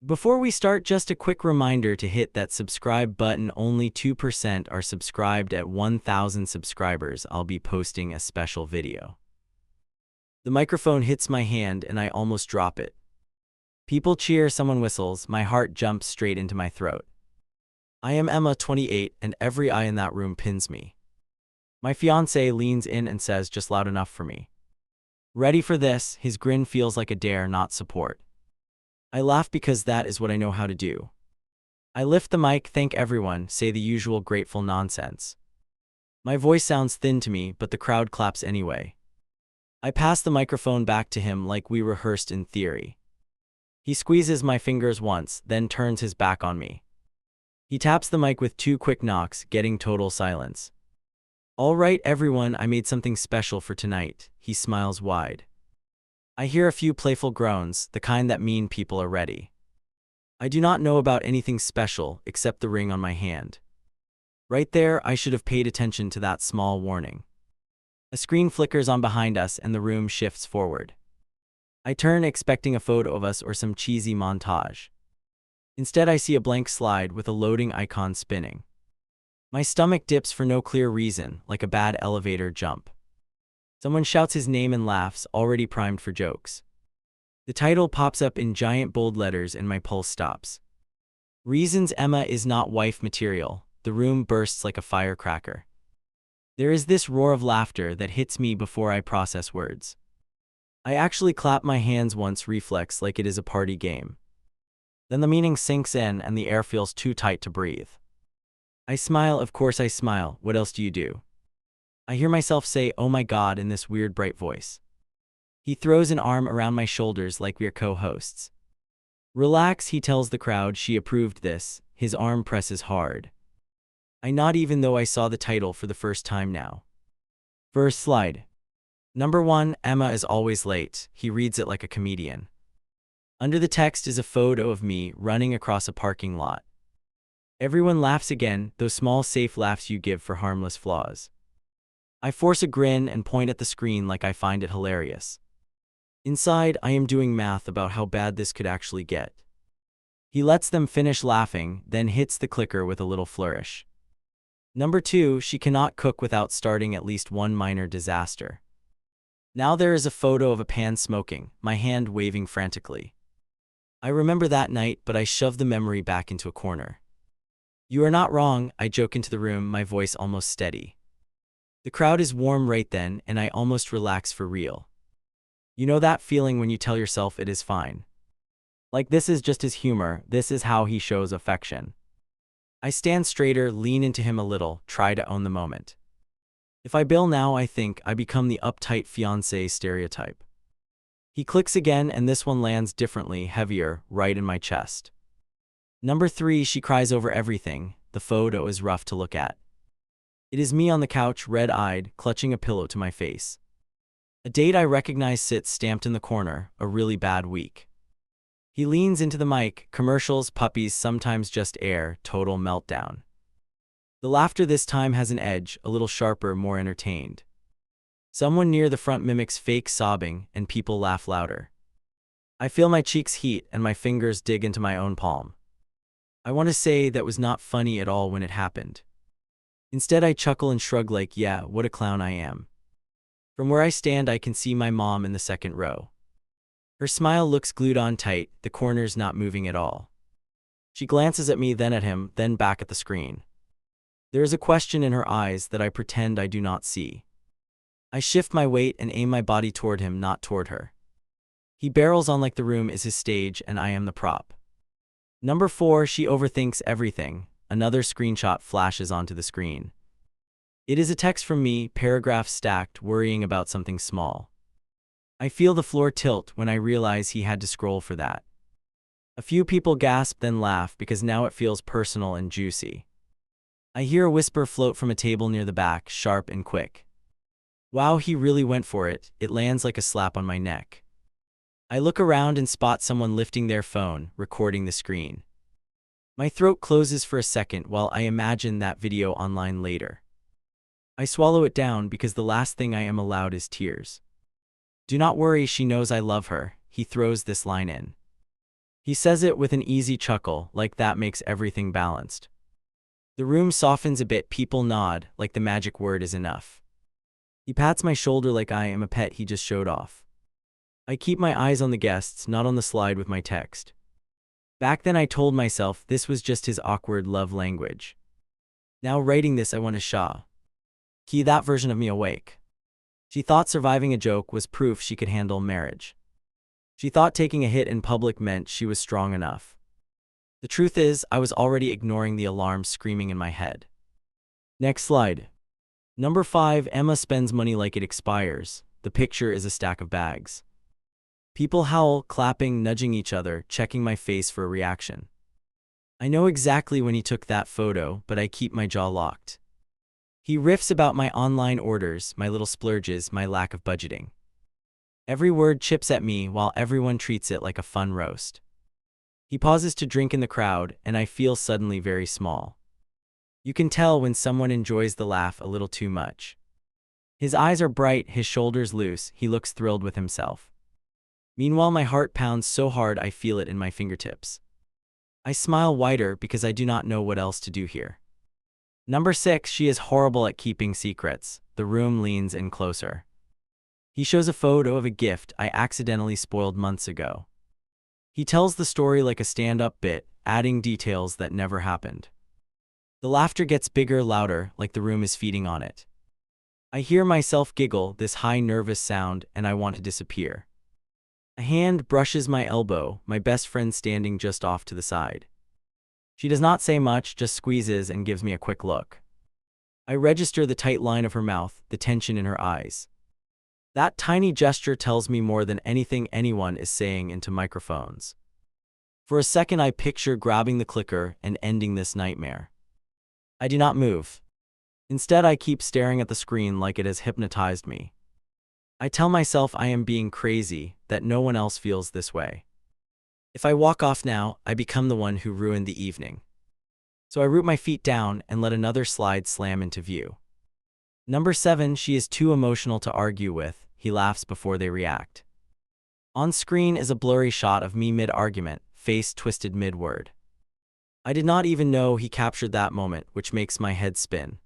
Before we start, just a quick reminder to hit that subscribe button. Only 2% are subscribed. At 1,000 subscribers, I'll be posting a special video. The microphone hits my hand and I almost drop it. People cheer, someone whistles, my heart jumps straight into my throat. I am Emma, 28, and every eye in that room pins me. My fiance leans in and says, "Just loud enough for me." Ready for this? His grin feels like a dare, not support. I laugh because that is what I know how to do. I lift the mic, thank everyone, say the usual grateful nonsense. My voice sounds thin to me, but the crowd claps anyway. I pass the microphone back to him like we rehearsed in theory. He squeezes my fingers once, then turns his back on me. He taps the mic with 2 quick knocks, getting total silence. "All right, everyone, I made something special for tonight." He smiles wide. I hear a few playful groans, the kind that mean people are ready. I do not know about anything special except the ring on my hand. Right there, I should have paid attention to that small warning. A screen flickers on behind us and the room shifts forward. I turn, expecting a photo of us or some cheesy montage. Instead, I see a blank slide with a loading icon spinning. My stomach dips for no clear reason, like a bad elevator jump. Someone shouts his name and laughs, already primed for jokes. The title pops up in giant bold letters and my pulse stops. Reasons Emma is not wife material. The room bursts like a firecracker. There is this roar of laughter that hits me before I process words. I actually clap my hands once, reflex like it is a party game. Then the meaning sinks in and the air feels too tight to breathe. I smile, of course I smile. What else do you do? I hear myself say, "Oh my God," in this weird bright voice. He throws an arm around my shoulders like we're co-hosts. "Relax," he tells the crowd. She approved this. His arm presses hard. I nod even though I saw the title for the first time now. First slide. Number 1, Emma is always late. He reads it like a comedian. Under the text is a photo of me running across a parking lot. Everyone laughs again, those small safe laughs you give for harmless flaws. I force a grin and point at the screen like I find it hilarious. Inside, I am doing math about how bad this could actually get. He lets them finish laughing, then hits the clicker with a little flourish. Number 2, she cannot cook without starting at least one minor disaster. Now there is a photo of a pan smoking, my hand waving frantically. I remember that night, but I shove the memory back into a corner. "You are not wrong," I joke into the room, my voice almost steady. The crowd is warm right then, and I almost relax for real. You know that feeling when you tell yourself it is fine? Like, this is just his humor, this is how he shows affection. I stand straighter, lean into him a little, try to own the moment. If I bail now, I think I become the uptight fiancé stereotype. He clicks again, and this one lands differently, heavier, right in my chest. Number 3, she cries over everything. The photo is rough to look at. It is me on the couch, red-eyed, clutching a pillow to my face. A date I recognize sits stamped in the corner, a really bad week. He leans into the mic, commercials, puppies, sometimes just air, total meltdown. The laughter this time has an edge, a little sharper, more entertained. Someone near the front mimics fake sobbing, and people laugh louder. I feel my cheeks heat and my fingers dig into my own palm. I want to say that was not funny at all when it happened. Instead, I chuckle and shrug like, yeah, what a clown I am. From where I stand, I can see my mom in the second row. Her smile looks glued on tight, the corners not moving at all. She glances at me, then at him, then back at the screen. There is a question in her eyes that I pretend I do not see. I shift my weight and aim my body toward him, not toward her. He barrels on like the room is his stage and I am the prop. Number 4, she overthinks everything. Another screenshot flashes onto the screen. It is a text from me, paragraphs stacked, worrying about something small. I feel the floor tilt when I realize he had to scroll for that. A few people gasp, then laugh because now it feels personal and juicy. I hear a whisper float from a table near the back, sharp and quick. Wow, he really went for it. It lands like a slap on my neck. I look around and spot someone lifting their phone, recording the screen. My throat closes for a second while I imagine that video online later. I swallow it down because the last thing I am allowed is tears. Do not worry, she knows I love her. He throws this line in. He says it with an easy chuckle, like that makes everything balanced. The room softens a bit, people nod, like the magic word is enough. He pats my shoulder like I am a pet he just showed off. I keep my eyes on the guests, not on the slide with my text. Back then I told myself this was just his awkward love language. Now writing this I want to keep that version of me awake. She thought surviving a joke was proof she could handle marriage. She thought taking a hit in public meant she was strong enough. The truth is, I was already ignoring the alarm screaming in my head. Next slide. Number 5. Emma spends money like it expires. The picture is a stack of bags. People howl, clapping, nudging each other, checking my face for a reaction. I know exactly when he took that photo, but I keep my jaw locked. He riffs about my online orders, my little splurges, my lack of budgeting. Every word chips at me while everyone treats it like a fun roast. He pauses to drink in the crowd, and I feel suddenly very small. You can tell when someone enjoys the laugh a little too much. His eyes are bright, his shoulders loose, he looks thrilled with himself. Meanwhile, my heart pounds so hard I feel it in my fingertips. I smile wider because I do not know what else to do here. Number 6. She is horrible at keeping secrets. The room leans in closer. He shows a photo of a gift I accidentally spoiled months ago. He tells the story like a stand-up bit, adding details that never happened. The laughter gets bigger, louder, like the room is feeding on it. I hear myself giggle, this high nervous sound, and I want to disappear. A hand brushes my elbow, my best friend standing just off to the side. She does not say much, just squeezes and gives me a quick look. I register the tight line of her mouth, the tension in her eyes. That tiny gesture tells me more than anything anyone is saying into microphones. For a second I picture grabbing the clicker and ending this nightmare. I do not move. Instead I keep staring at the screen like it has hypnotized me. I tell myself I am being crazy, that no one else feels this way. If I walk off now, I become the one who ruined the evening. So I root my feet down and let another slide slam into view. Number 7. She is too emotional to argue with. He laughs before they react. On screen is a blurry shot of me mid-argument, face twisted mid-word. I did not even know he captured that moment, which makes my head spin.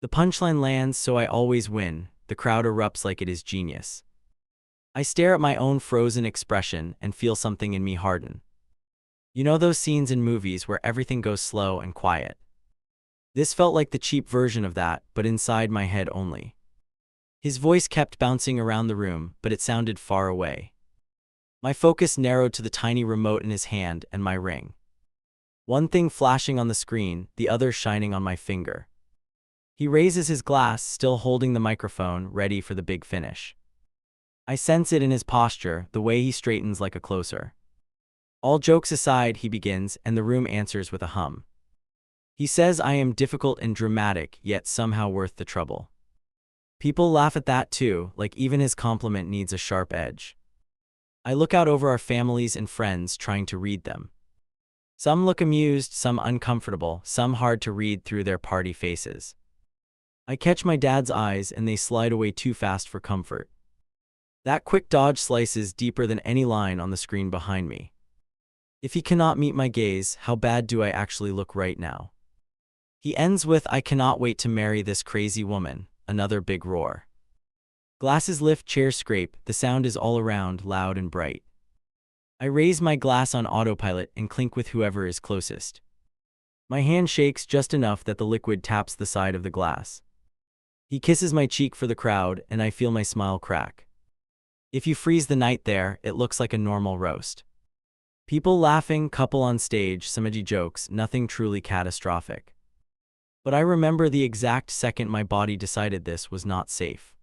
The punchline lands, so I always win. The crowd erupts like it is genius. I stare at my own frozen expression and feel something in me harden. You know those scenes in movies where everything goes slow and quiet? This felt like the cheap version of that, but inside my head only. His voice kept bouncing around the room, but it sounded far away. My focus narrowed to the tiny remote in his hand and my ring. One thing flashing on the screen, the other shining on my finger. He raises his glass, still holding the microphone, ready for the big finish. I sense it in his posture, the way he straightens like a closer. All jokes aside, he begins, and the room answers with a hum. He says I am difficult and dramatic, yet somehow worth the trouble. People laugh at that too, like even his compliment needs a sharp edge. I look out over our families and friends, trying to read them. Some look amused, some uncomfortable, some hard to read through their party faces. I catch my dad's eyes and they slide away too fast for comfort. That quick dodge slices deeper than any line on the screen behind me. If he cannot meet my gaze, how bad do I actually look right now? He ends with, I cannot wait to marry this crazy woman, another big roar. Glasses lift, chairs scrape, the sound is all around, loud and bright. I raise my glass on autopilot and clink with whoever is closest. My hand shakes just enough that the liquid taps the side of the glass. He kisses my cheek for the crowd, and I feel my smile crack. If you freeze the night there, it looks like a normal roast. People laughing, couple on stage, some edgy jokes, nothing truly catastrophic. But I remember the exact second my body decided this was not safe.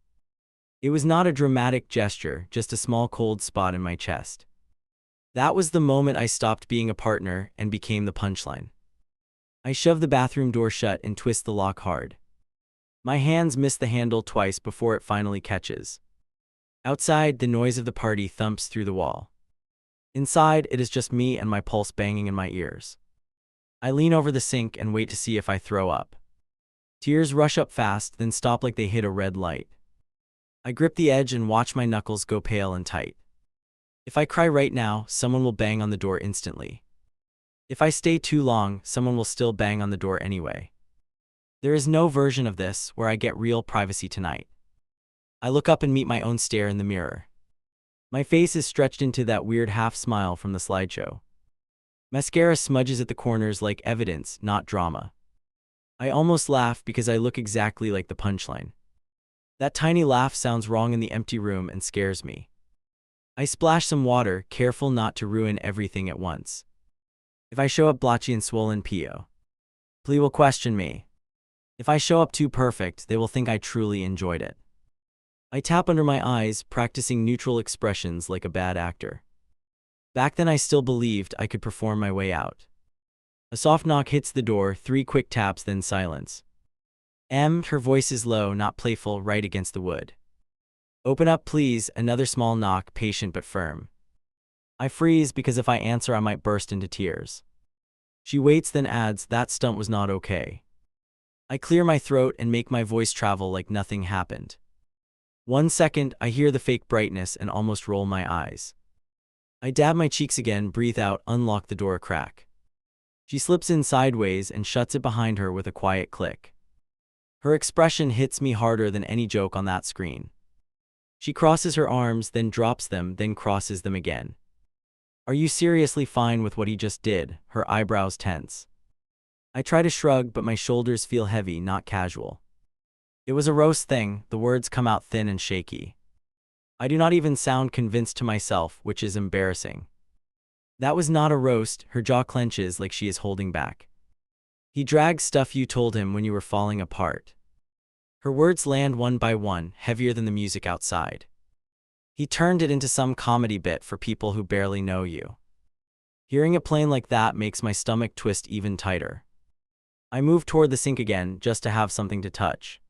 It was not a dramatic gesture, just a small cold spot in my chest. That was the moment I stopped being a partner and became the punchline. I shove the bathroom door shut and twist the lock hard. My hands miss the handle twice before it finally catches. Outside, the noise of the party thumps through the wall. Inside, it is just me and my pulse banging in my ears. I lean over the sink and wait to see if I throw up. Tears rush up fast, then stop like they hit a red light. I grip the edge and watch my knuckles go pale and tight. If I cry right now, someone will bang on the door instantly. If I stay too long, someone will still bang on the door anyway. There is no version of this where I get real privacy tonight. I look up and meet my own stare in the mirror. My face is stretched into that weird half smile from the slideshow. Mascara smudges at the corners like evidence, not drama. I almost laugh because I look exactly like the punchline. That tiny laugh sounds wrong in the empty room and scares me. I splash some water, careful not to ruin everything at once. If I show up blotchy and swollen, Plee will question me. If I show up too perfect, they will think I truly enjoyed it. I tap under my eyes, practicing neutral expressions like a bad actor. Back then I still believed I could perform my way out. A soft knock hits the door, 3 quick taps, then silence. Her voice is low, not playful, right against the wood. Open up, please. Another small knock, patient but firm. I freeze because if I answer I might burst into tears. She waits, then adds, that stunt was not okay. I clear my throat and make my voice travel like nothing happened. 1 second, I hear the fake brightness and almost roll my eyes. I dab my cheeks again, breathe out, unlock the door a crack. She slips in sideways and shuts it behind her with a quiet click. Her expression hits me harder than any joke on that screen. She crosses her arms, then drops them, then crosses them again. Are you seriously fine with what he just did? Her eyebrows tense. I try to shrug, but my shoulders feel heavy, not casual. It was a roast thing, the words come out thin and shaky. I do not even sound convinced to myself, which is embarrassing. That was not a roast. Her jaw clenches like she is holding back. He drags stuff you told him when you were falling apart. Her words land one by one, heavier than the music outside. He turned it into some comedy bit for people who barely know you. Hearing it plain like that makes my stomach twist even tighter. I move toward the sink again, just to have something to touch.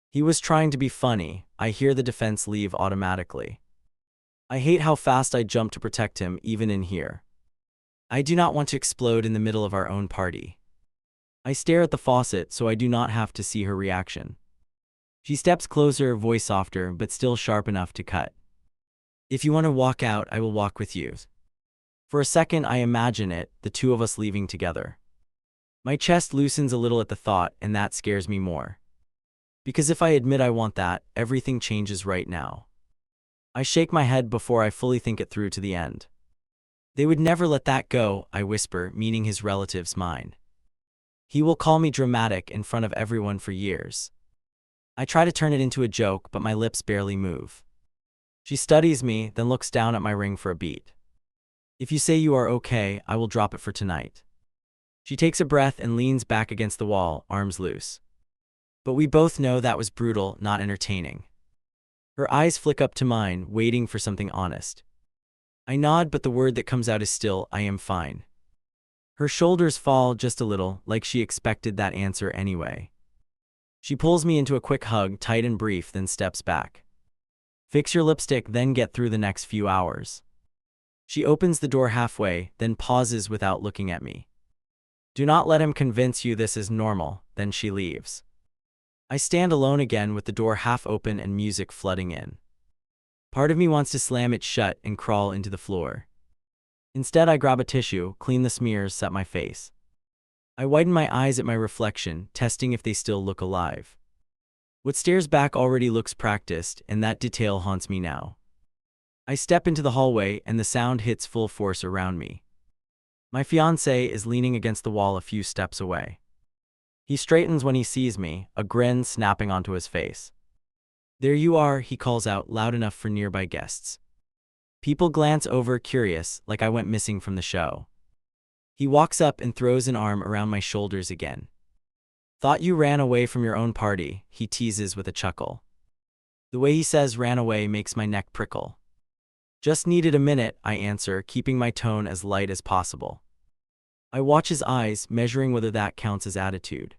He was trying to be funny. I hear the defense leave automatically. I hate how fast I jump to protect him, even in here. I do not want to explode in the middle of our own party. I stare at the faucet so I do not have to see her reaction. She steps closer, voice softer, but still sharp enough to cut. If you want to walk out, I will walk with you. For a second I imagine it, the two of us leaving together. My chest loosens a little at the thought, and that scares me more. Because if I admit I want that, everything changes right now. I shake my head before I fully think it through to the end. They would never let that go, I whisper, meaning his relatives, mine. He will call me dramatic in front of everyone for years. I try to turn it into a joke, but my lips barely move. She studies me, then looks down at my ring for a beat. If you say you are okay, I will drop it for tonight. She takes a breath and leans back against the wall, arms loose. But we both know that was brutal, not entertaining. Her eyes flick up to mine, waiting for something honest. I nod, but the word that comes out is still, I am fine. Her shoulders fall just a little, like she expected that answer anyway. She pulls me into a quick hug, tight and brief, then steps back. Fix your lipstick, then get through the next few hours. She opens the door halfway, then pauses without looking at me. Do not let him convince you this is normal, then she leaves. I stand alone again with the door half open and music flooding in. Part of me wants to slam it shut and crawl into the floor. Instead, I grab a tissue, clean the smears, set my face. I widen my eyes at my reflection, testing if they still look alive. What stares back already looks practiced, and that detail haunts me now. I step into the hallway, and the sound hits full force around me. My fiance is leaning against the wall a few steps away. He straightens when he sees me, a grin snapping onto his face. There you are, he calls out, loud enough for nearby guests. People glance over, curious, like I went missing from the show. He walks up and throws an arm around my shoulders again. Thought you ran away from your own party, he teases with a chuckle. The way he says ran away makes my neck prickle. Just needed a minute, I answer, keeping my tone as light as possible. I watch his eyes, measuring whether that counts as attitude.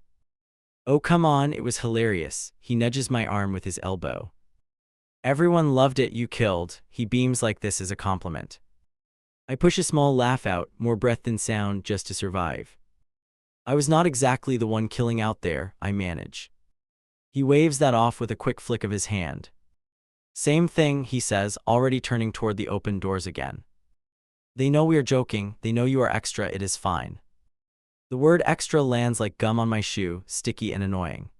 Oh come on, it was hilarious, he nudges my arm with his elbow. Everyone loved it, you killed, he beams like this is a compliment. I push a small laugh out, more breath than sound, just to survive. I was not exactly the one killing out there, I manage. He waves that off with a quick flick of his hand. Same thing, he says, already turning toward the open doors again. They know we are joking, they know you are extra, it is fine. The word extra lands like gum on my shoe, sticky and annoying.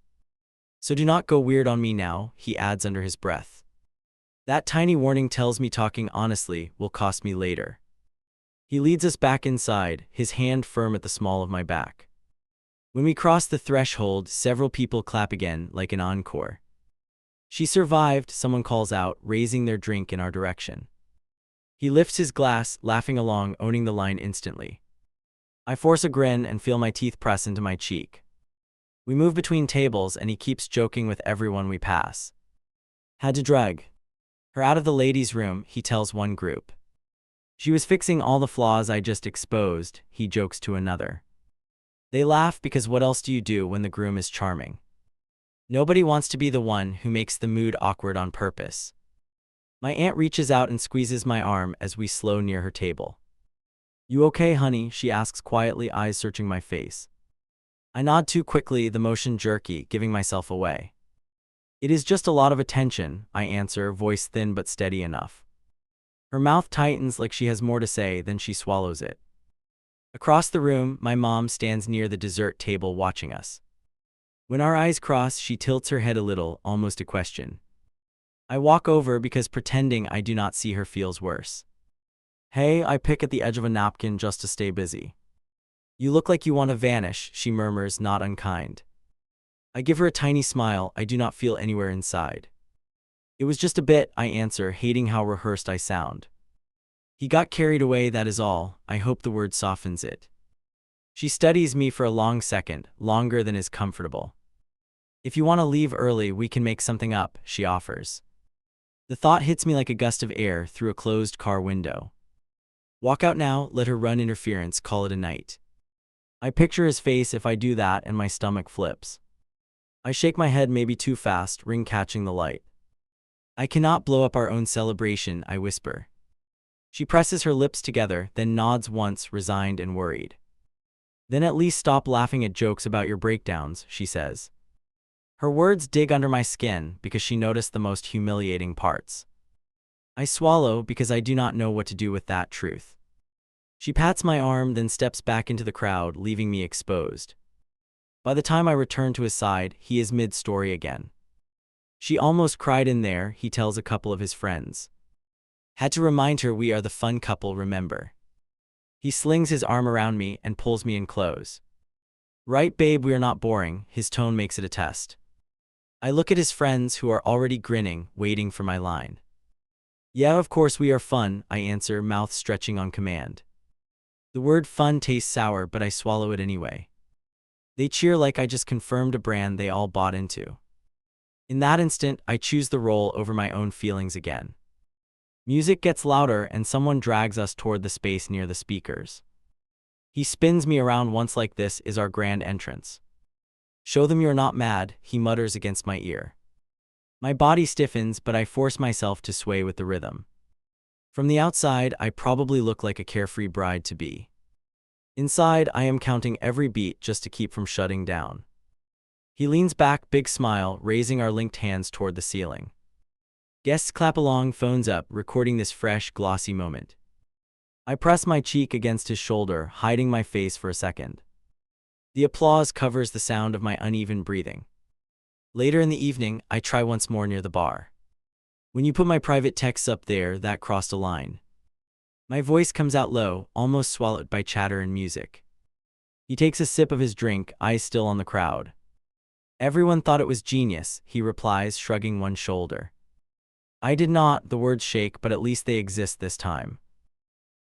So do not go weird on me now, he adds under his breath. That tiny warning tells me talking honestly will cost me later. He leads us back inside, his hand firm at the small of my back. When we cross the threshold, several people clap again, like an encore. She survived, someone calls out, raising their drink in our direction. He lifts his glass, laughing along, owning the line instantly. I force a grin and feel my teeth press into my cheek. We move between tables and he keeps joking with everyone we pass. Had to drag her out of the ladies' room, he tells one group. She was fixing all the flaws I just exposed, he jokes to another. They laugh because what else do you do when the groom is charming? Nobody wants to be the one who makes the mood awkward on purpose. My aunt reaches out and squeezes my arm as we slow near her table. You okay, honey? She asks quietly, eyes searching my face. I nod too quickly, the motion jerky, giving myself away. It is just a lot of attention, I answer, voice thin but steady enough. Her mouth tightens like she has more to say than she swallows it. Across the room, my mom stands near the dessert table watching us. When our eyes cross, she tilts her head a little, almost a question. I walk over because pretending I do not see her feels worse. Hey, I pick at the edge of a napkin just to stay busy. You look like you want to vanish, she murmurs, not unkind. I give her a tiny smile, I do not feel anywhere inside. It was just a bit, I answer, hating how rehearsed I sound. He got carried away, that is all, I hope the word softens it. She studies me for a long second, longer than is comfortable. If you want to leave early, we can make something up, she offers. The thought hits me like a gust of air through a closed car window. Walk out now, let her run interference, call it a night. I picture his face if I do that and my stomach flips. I shake my head maybe too fast, ring catching the light. I cannot blow up our own celebration, I whisper. She presses her lips together, then nods once, resigned and worried. Then at least stop laughing at jokes about your breakdowns, she says. Her words dig under my skin because she noticed the most humiliating parts. I swallow because I do not know what to do with that truth. She pats my arm, then steps back into the crowd, leaving me exposed. By the time I return to his side, he is mid-story again. She almost cried in there, he tells a couple of his friends. Had to remind her we are the fun couple, remember. He slings his arm around me and pulls me in close. Right, babe, we are not boring, his tone makes it a test. I look at his friends who are already grinning, waiting for my line. Yeah, of course we are fun, I answer, mouth stretching on command. The word fun tastes sour, but I swallow it anyway. They cheer like I just confirmed a brand they all bought into. In that instant, I choose the role over my own feelings again. Music gets louder and someone drags us toward the space near the speakers. He spins me around once. Like this is our grand entrance. Show them you're not mad, he mutters against my ear. My body stiffens, but I force myself to sway with the rhythm. From the outside, I probably look like a carefree bride-to-be. Inside, I am counting every beat just to keep from shutting down. He leans back, big smile, raising our linked hands toward the ceiling. Guests clap along, phones up, recording this fresh, glossy moment. I press my cheek against his shoulder, hiding my face for a second. The applause covers the sound of my uneven breathing. Later in the evening, I try once more near the bar. When you put my private texts up there, that crossed a line. My voice comes out low, almost swallowed by chatter and music. He takes a sip of his drink, eyes still on the crowd. Everyone thought it was genius, he replies, shrugging one shoulder. I did not, the words shake, but at least they exist this time.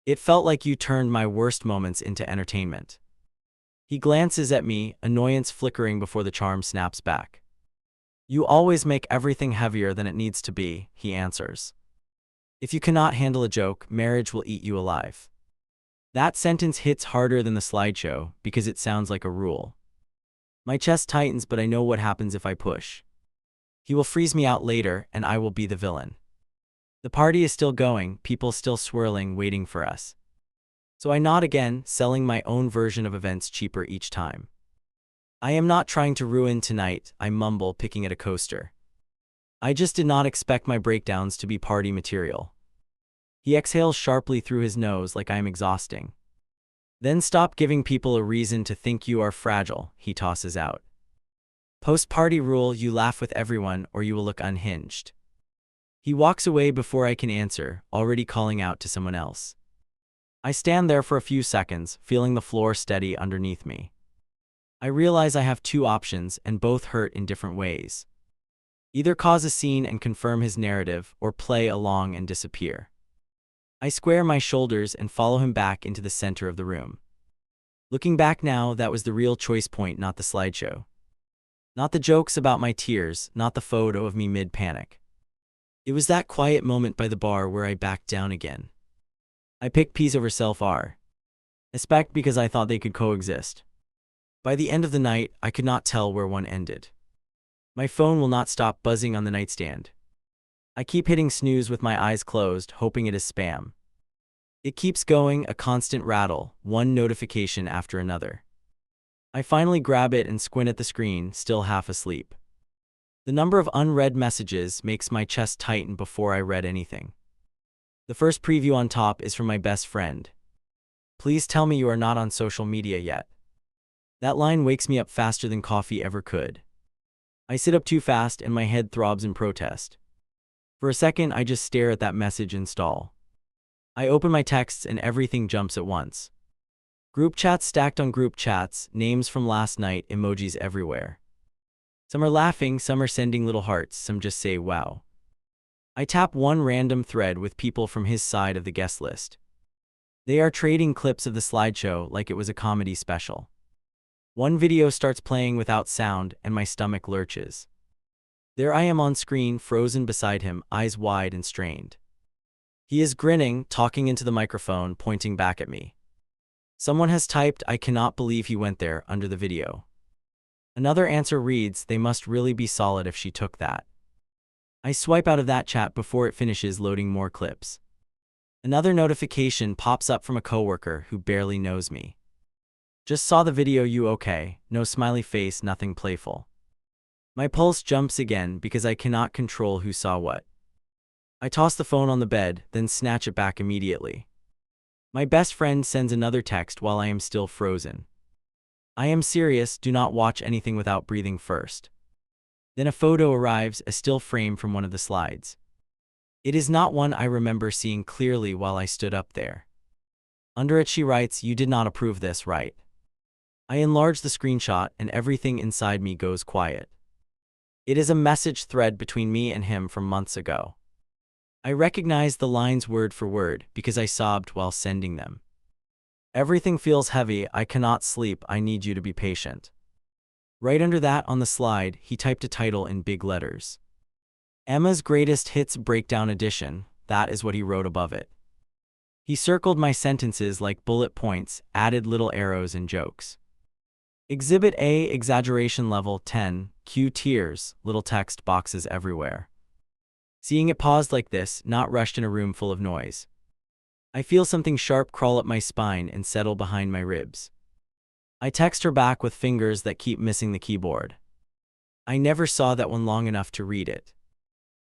It felt like you turned my worst moments into entertainment. He glances at me, annoyance flickering before the charm snaps back. You always make everything heavier than it needs to be, he answers. If you cannot handle a joke, marriage will eat you alive. That sentence hits harder than the slideshow because it sounds like a rule. My chest tightens, but I know what happens if I push. He will freeze me out later, and I will be the villain. The party is still going, people still swirling, waiting for us. So I nod again, selling my own version of events cheaper each time. I am not trying to ruin tonight, I mumble, picking at a coaster. I just did not expect my breakdowns to be party material. He exhales sharply through his nose like I am exhausting. Then stop giving people a reason to think you are fragile, he tosses out. Post-party rule: you laugh with everyone or you will look unhinged. He walks away before I can answer, already calling out to someone else. I stand there for a few seconds, feeling the floor steady underneath me. I realize I have two options and both hurt in different ways. Either cause a scene and confirm his narrative or play along and disappear. I square my shoulders and follow him back into the center of the room. Looking back now, that was the real choice point, not the slideshow. Not the jokes about my tears, not the photo of me mid-panic. It was that quiet moment by the bar where I backed down again. I picked peace over self-respect because I thought they could coexist. By the end of the night, I could not tell where one ended. My phone will not stop buzzing on the nightstand. I keep hitting snooze with my eyes closed, hoping it is spam. It keeps going, a constant rattle, one notification after another. I finally grab it and squint at the screen, still half asleep. The number of unread messages makes my chest tighten before I read anything. The first preview on top is from my best friend. Please tell me you are not on social media yet. That line wakes me up faster than coffee ever could. I sit up too fast and my head throbs in protest. For a second, I just stare at that message and stall. I open my texts and everything jumps at once. Group chats stacked on group chats, names from last night, emojis everywhere. Some are laughing, some are sending little hearts, some just say wow. I tap one random thread with people from his side of the guest list. They are trading clips of the slideshow like it was a comedy special. One video starts playing without sound and my stomach lurches. There I am on screen, frozen beside him, eyes wide and strained. He is grinning, talking into the microphone, pointing back at me. Someone has typed, "I cannot believe he went there," under the video. Another answer reads, "They must really be solid if she took that." I swipe out of that chat before it finishes loading more clips. Another notification pops up from a coworker who barely knows me. "Just saw the video, you okay?" No smiley face, nothing playful. My pulse jumps again because I cannot control who saw what. I toss the phone on the bed, then snatch it back immediately. My best friend sends another text while I am still frozen. "I am serious, do not watch anything without breathing first." Then a photo arrives, a still frame from one of the slides. It is not one I remember seeing clearly while I stood up there. Under it she writes, "You did not approve this, right?" I enlarge the screenshot and everything inside me goes quiet. It is a message thread between me and him from months ago. I recognize the lines word for word because I sobbed while sending them. "Everything feels heavy, I cannot sleep, I need you to be patient." Right under that on the slide, he typed a title in big letters. "Emma's Greatest Hits Breakdown Edition," that is what he wrote above it. He circled my sentences like bullet points, added little arrows and jokes. "Exhibit A, exaggeration level 10, Q tears," little text boxes everywhere. Seeing it paused like this, not rushed in a room full of noise. I feel something sharp crawl up my spine and settle behind my ribs. I text her back with fingers that keep missing the keyboard. I never saw that one long enough to read it.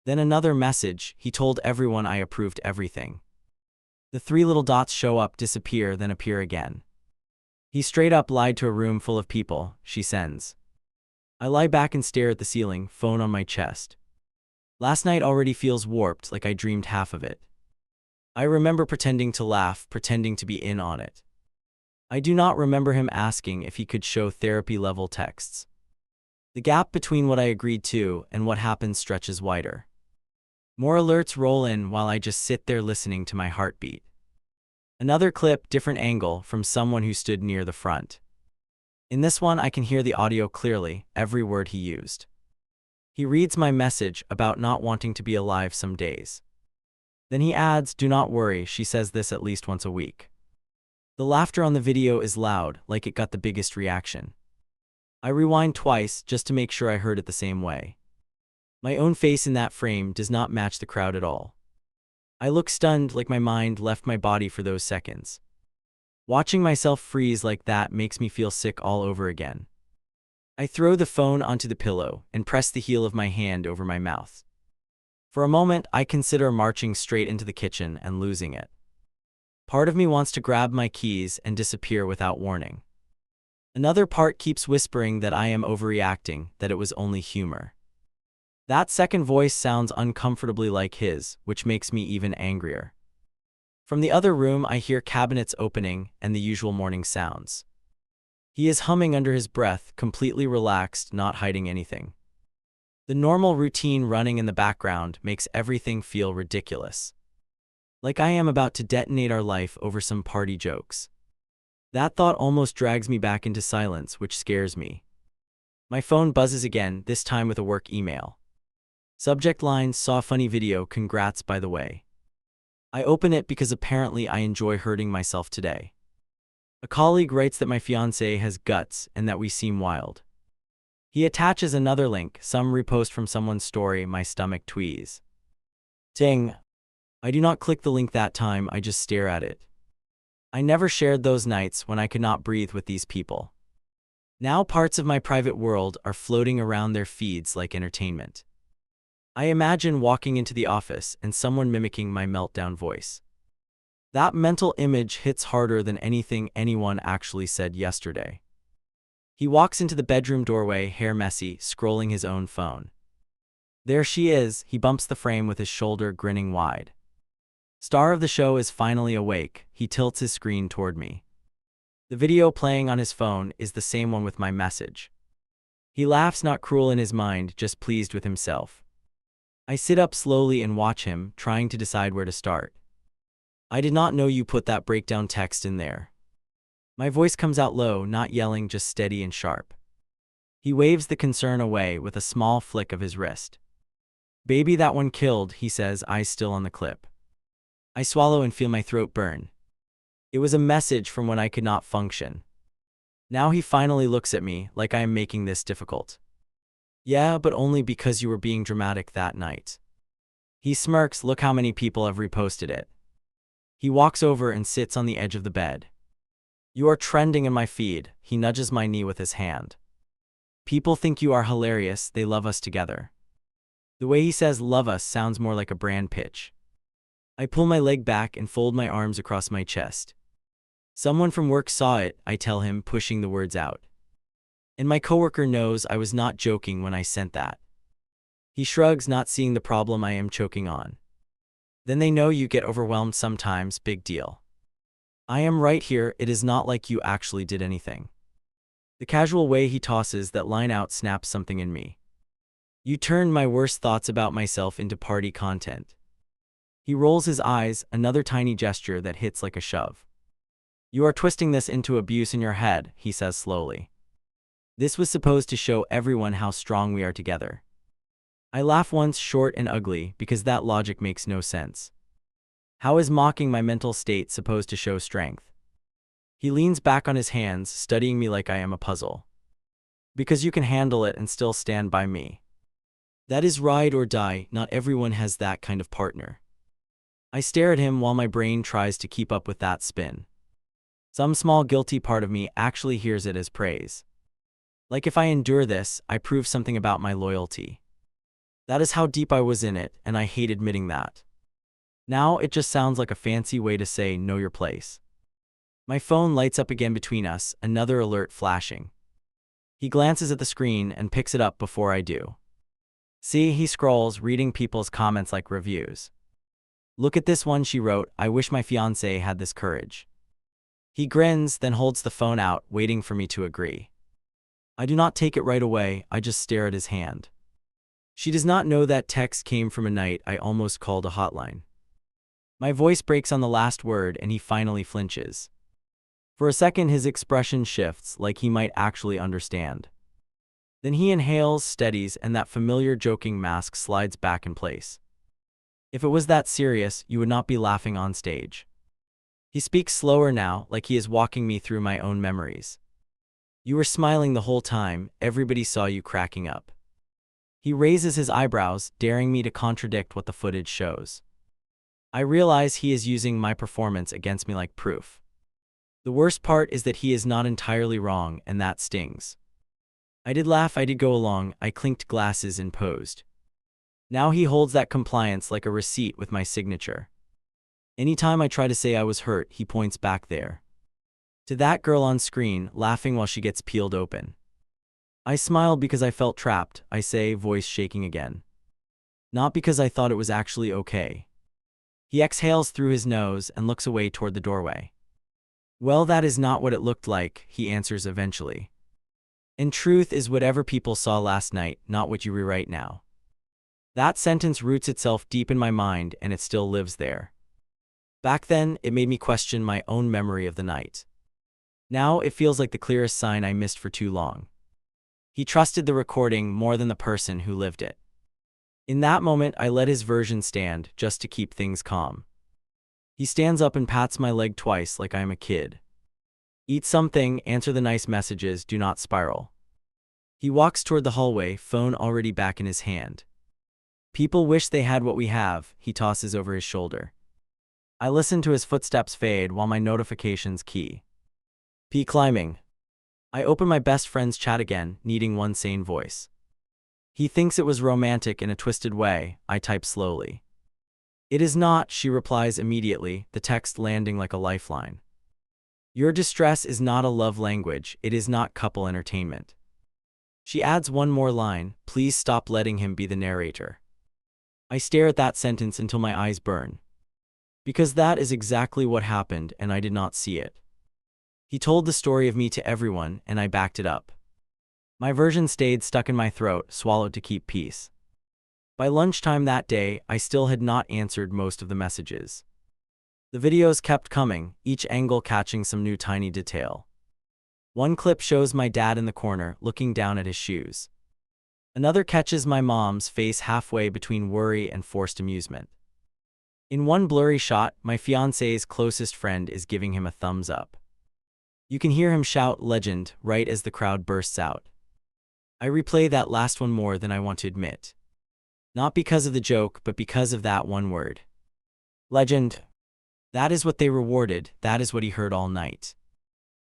Then another message, he told everyone I approved everything. The three little dots show up, disappear, then appear again. He straight up lied to a room full of people, she sends. I lie back and stare at the ceiling, phone on my chest. Last night already feels warped, like I dreamed half of it. I remember pretending to laugh, pretending to be in on it. I do not remember him asking if he could show therapy-level texts. The gap between what I agreed to and what happened stretches wider. More alerts roll in while I just sit there listening to my heartbeat. Another clip, different angle, from someone who stood near the front. In this one, I can hear the audio clearly, every word he used. He reads my message about not wanting to be alive some days. Then he adds, "Do not worry, she says this at least once a week." The laughter on the video is loud, like it got the biggest reaction. I rewind twice just to make sure I heard it the same way. My own face in that frame does not match the crowd at all. I look stunned, like my mind left my body for those seconds. Watching myself freeze like that makes me feel sick all over again. I throw the phone onto the pillow and press the heel of my hand over my mouth. For a moment, I consider marching straight into the kitchen and losing it. Part of me wants to grab my keys and disappear without warning. Another part keeps whispering that I am overreacting, that it was only humor. That second voice sounds uncomfortably like his, which makes me even angrier. From the other room, I hear cabinets opening and the usual morning sounds. He is humming under his breath, completely relaxed, not hiding anything. The normal routine running in the background makes everything feel ridiculous. Like I am about to detonate our life over some party jokes. That thought almost drags me back into silence, which scares me. My phone buzzes again, this time with a work email. Subject line, saw funny video, congrats by the way. I open it because apparently I enjoy hurting myself today. A colleague writes that my fiance has guts and that we seem wild. He attaches another link, some repost from someone's story, my stomach tweeze. Ding! I do not click the link that time, I just stare at it. I never shared those nights when I could not breathe with these people. Now parts of my private world are floating around their feeds like entertainment. I imagine walking into the office and someone mimicking my meltdown voice. That mental image hits harder than anything anyone actually said yesterday. He walks into the bedroom doorway, hair messy, scrolling his own phone. There she is, he bumps the frame with his shoulder, grinning wide. Star of the show is finally awake, he tilts his screen toward me. The video playing on his phone is the same one with my message. He laughs, not cruel in his mind, just pleased with himself. I sit up slowly and watch him, trying to decide where to start. I did not know you put that breakdown text in there. My voice comes out low, not yelling, just steady and sharp. He waves the concern away with a small flick of his wrist. Baby, that one killed, he says, eyes still on the clip. I swallow and feel my throat burn. It was a message from when I could not function. Now he finally looks at me like I am making this difficult. Yeah, but only because you were being dramatic that night. He smirks, look how many people have reposted it. He walks over and sits on the edge of the bed. You are trending in my feed, he nudges my knee with his hand. People think you are hilarious, they love us together. The way he says love us sounds more like a brand pitch. I pull my leg back and fold my arms across my chest. Someone from work saw it, I tell him, pushing the words out. And my coworker knows I was not joking when I sent that. He shrugs, not seeing the problem I am choking on. Then they know you get overwhelmed sometimes, big deal. I am right here, it is not like you actually did anything. The casual way he tosses that line out snaps something in me. You turned my worst thoughts about myself into party content. He rolls his eyes, another tiny gesture that hits like a shove. You are twisting this into abuse in your head, he says slowly. This was supposed to show everyone how strong we are together. I laugh once, short and ugly, because that logic makes no sense. How is mocking my mental state supposed to show strength? He leans back on his hands, studying me like I am a puzzle. Because you can handle it and still stand by me. That is ride or die, not everyone has that kind of partner. I stare at him while my brain tries to keep up with that spin. Some small guilty part of me actually hears it as praise. Like if I endure this, I prove something about my loyalty. That is how deep I was in it, and I hate admitting that. Now it just sounds like a fancy way to say know your place. My phone lights up again between us, another alert flashing. He glances at the screen and picks it up before I do. See, he scrolls, reading people's comments like reviews. Look at this one, she wrote, I wish my fiance had this courage. He grins, then holds the phone out, waiting for me to agree. I do not take it right away, I just stare at his hand. She does not know that text came from a night I almost called a hotline. My voice breaks on the last word and he finally flinches. For a second his expression shifts, like he might actually understand. Then he inhales, steadies, and that familiar joking mask slides back in place. If it was that serious, you would not be laughing on stage. He speaks slower now, like he is walking me through my own memories. You were smiling the whole time, everybody saw you cracking up. He raises his eyebrows, daring me to contradict what the footage shows. I realize he is using my performance against me like proof. The worst part is that he is not entirely wrong, and that stings. I did laugh, I did go along, I clinked glasses and posed. Now he holds that compliance like a receipt with my signature. Anytime I try to say I was hurt, he points back there. To that girl on screen, laughing while she gets peeled open. I smiled because I felt trapped, I say, voice shaking again. Not because I thought it was actually okay. He exhales through his nose and looks away toward the doorway. Well, that is not what it looked like, he answers eventually. And truth is whatever people saw last night, not what you rewrite now. That sentence roots itself deep in my mind, and it still lives there. Back then, it made me question my own memory of the night. Now, it feels like the clearest sign I missed for too long. He trusted the recording more than the person who lived it. In that moment, I let his version stand, just to keep things calm. He stands up and pats my leg twice like I am a kid. Eat something, answer the nice messages, do not spiral. He walks toward the hallway, phone already back in his hand. People wish they had what we have, he tosses over his shoulder. I listen to his footsteps fade while my notifications key. P climbing. I open my best friend's chat again, needing one sane voice. He thinks it was romantic in a twisted way, I type slowly. It is not, she replies immediately, the text landing like a lifeline. Your distress is not a love language, it is not couple entertainment. She adds one more line, please stop letting him be the narrator. I stare at that sentence until my eyes burn. Because that is exactly what happened and I did not see it. He told the story of me to everyone and I backed it up. My version stayed stuck in my throat, swallowed to keep peace. By lunchtime that day, I still had not answered most of the messages. The videos kept coming, each angle catching some new tiny detail. One clip shows my dad in the corner, looking down at his shoes. Another catches my mom's face halfway between worry and forced amusement. In one blurry shot, my fiance's closest friend is giving him a thumbs up. You can hear him shout legend right as the crowd bursts out. I replay that last one more than I want to admit. Not because of the joke, but because of that one word. Legend. That is what they rewarded, that is what he heard all night.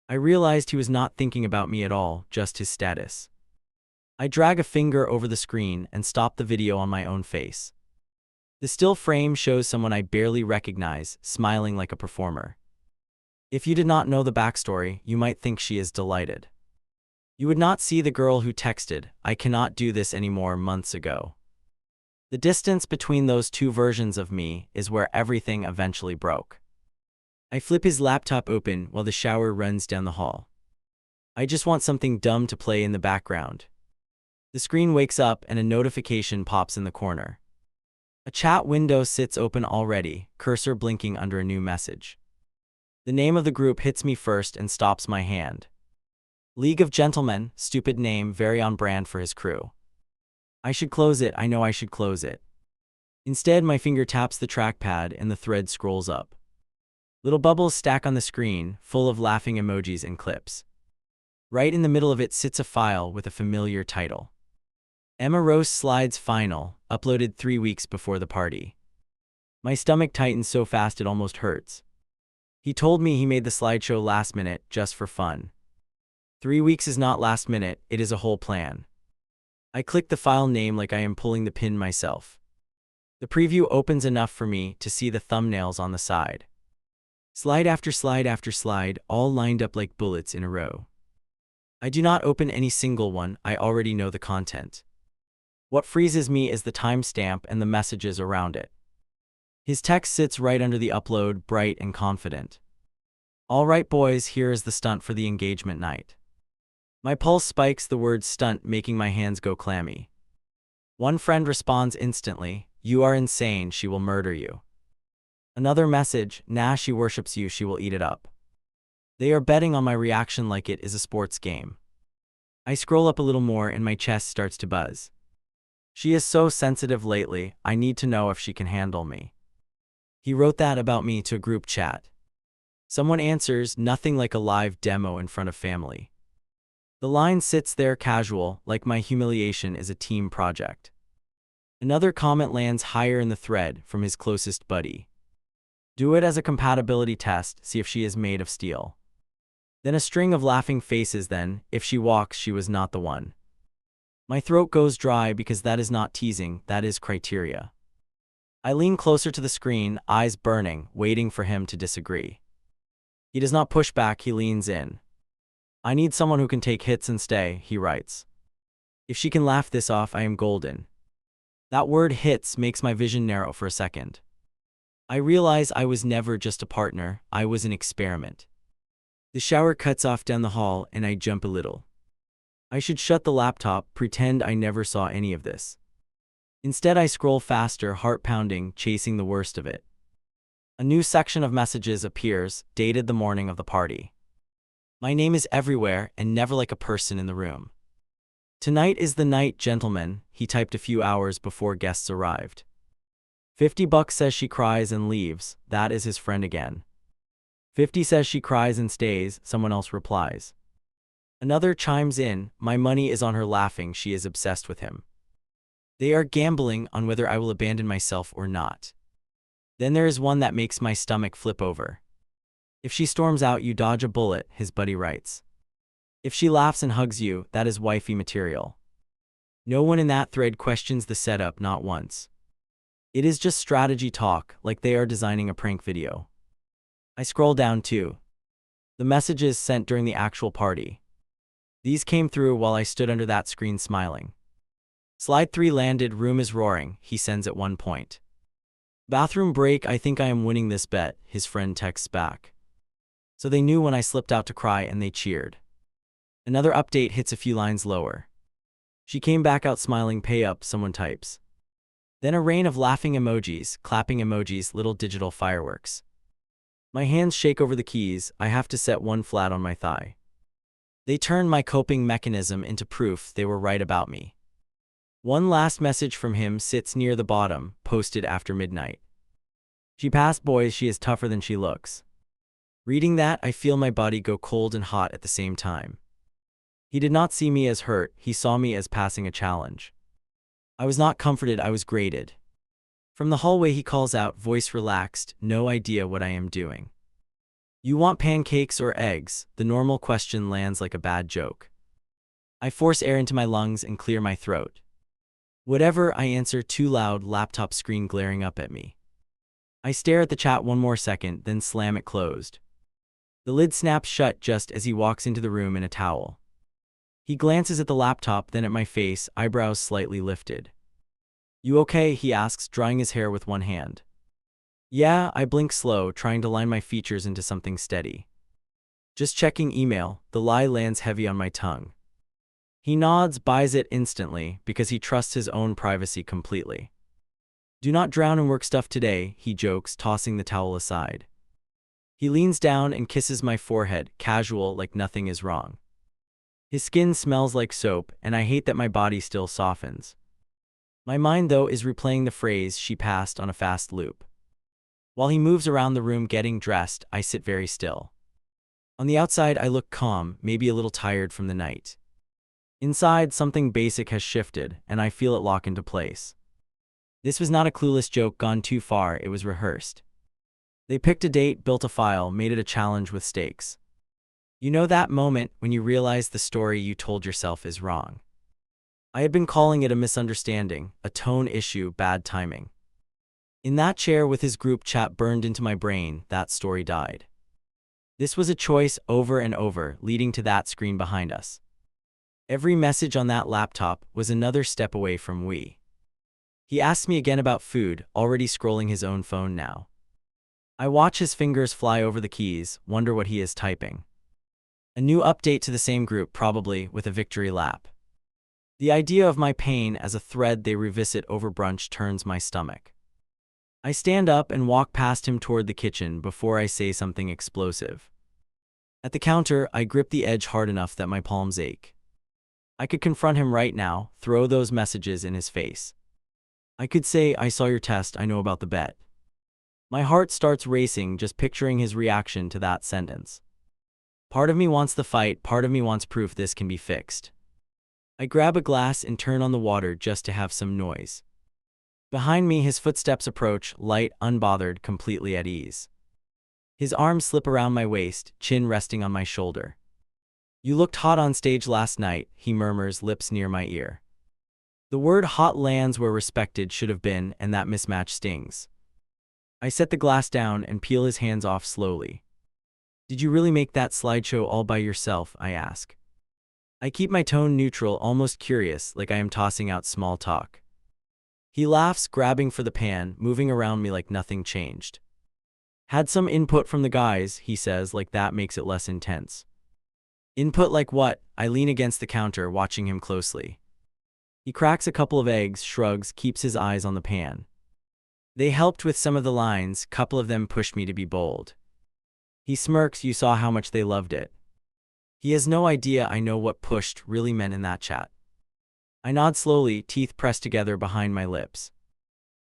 I realized he was not thinking about me at all, just his status. I drag a finger over the screen and stop the video on my own face. The still frame shows someone I barely recognize, smiling like a performer. If you did not know the backstory, you might think she is delighted. You would not see the girl who texted, I cannot do this anymore months ago. The distance between those two versions of me is where everything eventually broke. I flip his laptop open while the shower runs down the hall. I just want something dumb to play in the background. The screen wakes up and a notification pops in the corner. A chat window sits open already, cursor blinking under a new message. The name of the group hits me first and stops my hand. League of Gentlemen, stupid name, very on brand for his crew. I should close it, I know I should close it. Instead, my finger taps the trackpad and the thread scrolls up. Little bubbles stack on the screen, full of laughing emojis and clips. Right in the middle of it sits a file with a familiar title. Emma Rose Slides Final, uploaded 3 weeks before the party. My stomach tightens so fast it almost hurts. He told me he made the slideshow last minute, just for fun. 3 weeks is not last minute, it is a whole plan. I click the file name like I am pulling the pin myself. The preview opens enough for me to see the thumbnails on the side. Slide after slide after slide, all lined up like bullets in a row. I do not open any single one, I already know the content. What freezes me is the timestamp and the messages around it. His text sits right under the upload, bright and confident. All right boys, here is the stunt for the engagement night. My pulse spikes, the word stunt making my hands go clammy. One friend responds instantly, you are insane, she will murder you. Another message, nah, she worships you, she will eat it up. They are betting on my reaction like it is a sports game. I scroll up a little more and my chest starts to buzz. She is so sensitive lately, I need to know if she can handle me. He wrote that about me to a group chat. Someone answers, nothing like a live demo in front of family. The line sits there casual, like my humiliation is a team project. Another comment lands higher in the thread from his closest buddy. Do it as a compatibility test, see if she is made of steel. Then a string of laughing faces, then, if she walks she was not the one. My throat goes dry because that is not teasing, that is criteria. I lean closer to the screen, eyes burning, waiting for him to disagree. He does not push back, he leans in. I need someone who can take hits and stay, he writes. If she can laugh this off, I am golden. That word hits makes my vision narrow for a second. I realize I was never just a partner, I was an experiment. The shower cuts off down the hall and I jump a little. I should shut the laptop, pretend I never saw any of this. Instead, I scroll faster, heart pounding, chasing the worst of it. A new section of messages appears, dated the morning of the party. My name is everywhere and never like a person in the room. Tonight is the night, gentlemen, he typed a few hours before guests arrived. $50 says she cries and leaves, that is his friend again. 50 says she cries and stays, someone else replies. Another chimes in, my money is on her laughing, she is obsessed with him. They are gambling on whether I will abandon myself or not. Then there is one that makes my stomach flip over. If she storms out, you dodge a bullet, his buddy writes. If she laughs and hugs you, that is wifey material. No one in that thread questions the setup, not once. It is just strategy talk, like they are designing a prank video. I scroll down too. The messages sent during the actual party. These came through while I stood under that screen smiling. Slide 3 landed, room is roaring, he sends at one point. Bathroom break, I think I am winning this bet, his friend texts back. So they knew when I slipped out to cry and they cheered. Another update hits a few lines lower. She came back out smiling, pay up, someone types. Then a rain of laughing emojis, clapping emojis, little digital fireworks. My hands shake over the keys, I have to set one flat on my thigh. They turn my coping mechanism into proof they were right about me. One last message from him sits near the bottom, posted after midnight. She passed boys, she is tougher than she looks. Reading that, I feel my body go cold and hot at the same time. He did not see me as hurt, he saw me as passing a challenge. I was not comforted, I was grated. From the hallway he calls out, voice relaxed, no idea what I am doing. You want pancakes or eggs? The normal question lands like a bad joke. I force air into my lungs and clear my throat. Whatever, I answer, too loud, laptop screen glaring up at me. I stare at the chat one more second, then slam it closed. The lid snaps shut just as he walks into the room in a towel. He glances at the laptop, then at my face, eyebrows slightly lifted. You okay? He asks, drying his hair with one hand. Yeah, I blink slow, trying to line my features into something steady. Just checking email, the lie lands heavy on my tongue. He nods, buys it instantly, because he trusts his own privacy completely. Do not drown in work stuff today, he jokes, tossing the towel aside. He leans down and kisses my forehead, casual, like nothing is wrong. His skin smells like soap, and I hate that my body still softens. My mind, though, is replaying the phrase she passed on a fast loop. While he moves around the room getting dressed, I sit very still. On the outside, I look calm, maybe a little tired from the night. Inside, something basic has shifted, and I feel it lock into place. This was not a clueless joke gone too far, it was rehearsed. They picked a date, built a file, made it a challenge with stakes. You know that moment when you realize the story you told yourself is wrong. I had been calling it a misunderstanding, a tone issue, bad timing. In that chair with his group chat burned into my brain, that story died. This was a choice over and over, leading to that screen behind us. Every message on that laptop was another step away from we. He asked me again about food, already scrolling his own phone now. I watch his fingers fly over the keys, wonder what he is typing. A new update to the same group, probably, with a victory lap. The idea of my pain as a thread they revisit over brunch turns my stomach. I stand up and walk past him toward the kitchen before I say something explosive. At the counter, I grip the edge hard enough that my palms ache. I could confront him right now, throw those messages in his face. I could say, I saw your test, I know about the bet. My heart starts racing just picturing his reaction to that sentence. Part of me wants the fight, part of me wants proof this can be fixed. I grab a glass and turn on the water just to have some noise. Behind me, his footsteps approach, light, unbothered, completely at ease. His arms slip around my waist, chin resting on my shoulder. You looked hot on stage last night, he murmurs, lips near my ear. The word hot lands where respected should have been, and that mismatch stings. I set the glass down and peel his hands off slowly. Did you really make that slideshow all by yourself? I ask. I keep my tone neutral, almost curious, like I am tossing out small talk. He laughs, grabbing for the pan, moving around me like nothing changed. Had some input from the guys, he says, like that makes it less intense. Input like what? I lean against the counter, watching him closely. He cracks a couple of eggs, shrugs, keeps his eyes on the pan. They helped with some of the lines, couple of them pushed me to be bold. He smirks, you saw how much they loved it. He has no idea I know what pushed really meant in that chat. I nod slowly, teeth pressed together behind my lips.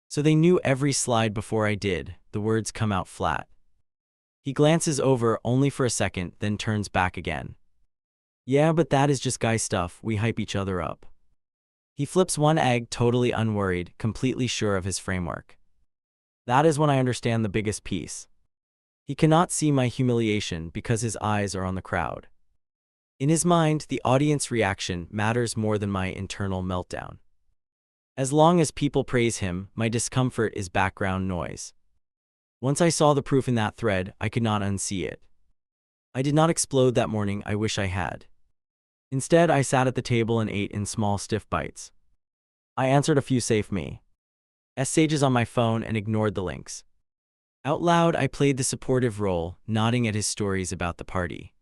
So they knew every slide before I did, the words come out flat. He glances over only for a second, then turns back again. Yeah, but that is just guy stuff, we hype each other up. He flips one egg, totally unworried, completely sure of his framework. That is when I understand the biggest piece. He cannot see my humiliation because his eyes are on the crowd. In his mind, the audience reaction matters more than my internal meltdown. As long as people praise him, my discomfort is background noise. Once I saw the proof in that thread, I could not unsee it. I did not explode that morning, I wish I had. Instead, I sat at the table and ate in small, stiff bites. I answered a few safe messages on my phone and ignored the links. Out loud, I played the supportive role, nodding at his stories about the party.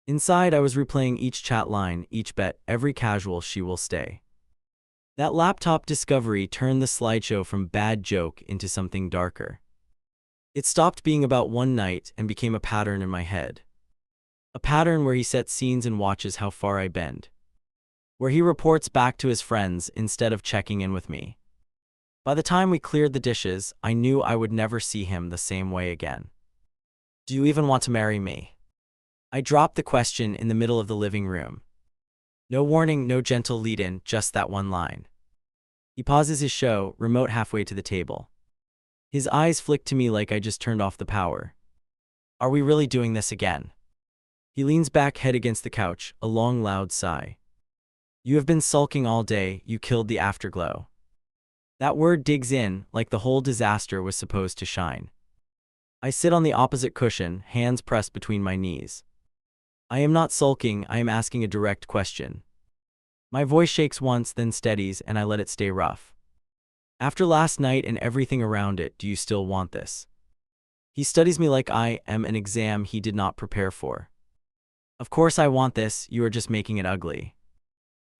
Inside, I was replaying each chat line, each bet, every casual she will stay. That laptop discovery turned the slideshow from bad joke into something darker. It stopped being about one night and became a pattern in my head. A pattern where he sets scenes and watches how far I bend. Where he reports back to his friends instead of checking in with me. By the time we cleared the dishes, I knew I would never see him the same way again. Do you even want to marry me? I dropped the question in the middle of the living room. No warning, no gentle lead-in, just that one line. He pauses his show, remote halfway to the table. His eyes flick to me like I just turned off the power. Are we really doing this again? He leans back, head against the couch, a long, loud sigh. You have been sulking all day, you killed the afterglow. That word digs in, like the whole disaster was supposed to shine. I sit on the opposite cushion, hands pressed between my knees. I am not sulking, I am asking a direct question. My voice shakes once, then steadies, and I let it stay rough. After last night and everything around it, do you still want this? He studies me like I am an exam he did not prepare for. Of course I want this, you are just making it ugly.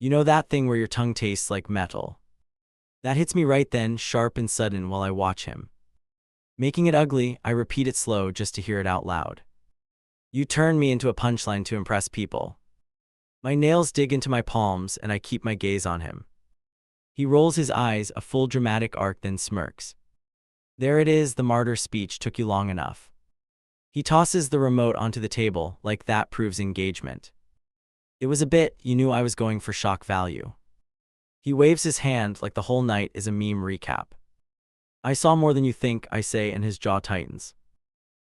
You know that thing where your tongue tastes like metal? That hits me right then, sharp and sudden while I watch him. Making it ugly, I repeat it slow just to hear it out loud. You turn me into a punchline to impress people. My nails dig into my palms and I keep my gaze on him. He rolls his eyes, a full dramatic arc, then smirks. There it is, the martyr speech took you long enough. He tosses the remote onto the table, like that proves engagement. It was a bit, you knew I was going for shock value. He waves his hand like the whole night is a meme recap. I saw more than you think, I say, and his jaw tightens.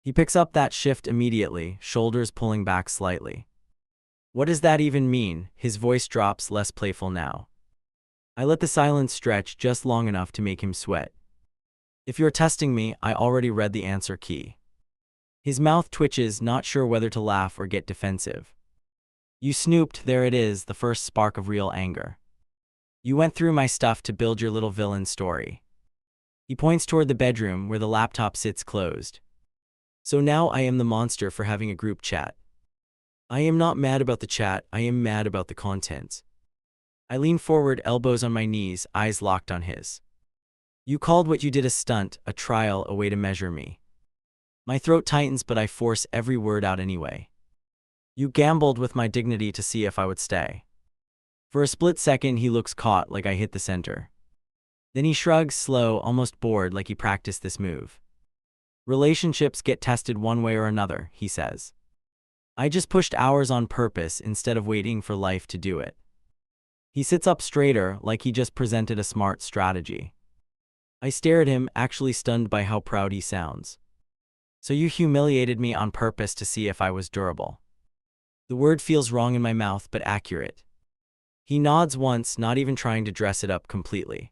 He picks up that shift immediately, shoulders pulling back slightly. What does that even mean? His voice drops, less playful now. I let the silence stretch just long enough to make him sweat. If you're testing me, I already read the answer key. His mouth twitches, not sure whether to laugh or get defensive. You snooped, there it is, the first spark of real anger. You went through my stuff to build your little villain story. He points toward the bedroom where the laptop sits closed. So now I am the monster for having a group chat. I am not mad about the chat, I am mad about the content. I lean forward, elbows on my knees, eyes locked on his. You called what you did a stunt, a trial, a way to measure me. My throat tightens, but I force every word out anyway. You gambled with my dignity to see if I would stay. For a split second, he looks caught, like I hit the center. Then he shrugs, slow, almost bored, like he practiced this move. Relationships get tested one way or another, he says. I just pushed hours on purpose instead of waiting for life to do it. He sits up straighter, like he just presented a smart strategy. I stare at him, actually stunned by how proud he sounds. So you humiliated me on purpose to see if I was durable. The word feels wrong in my mouth, but accurate. He nods once, not even trying to dress it up completely.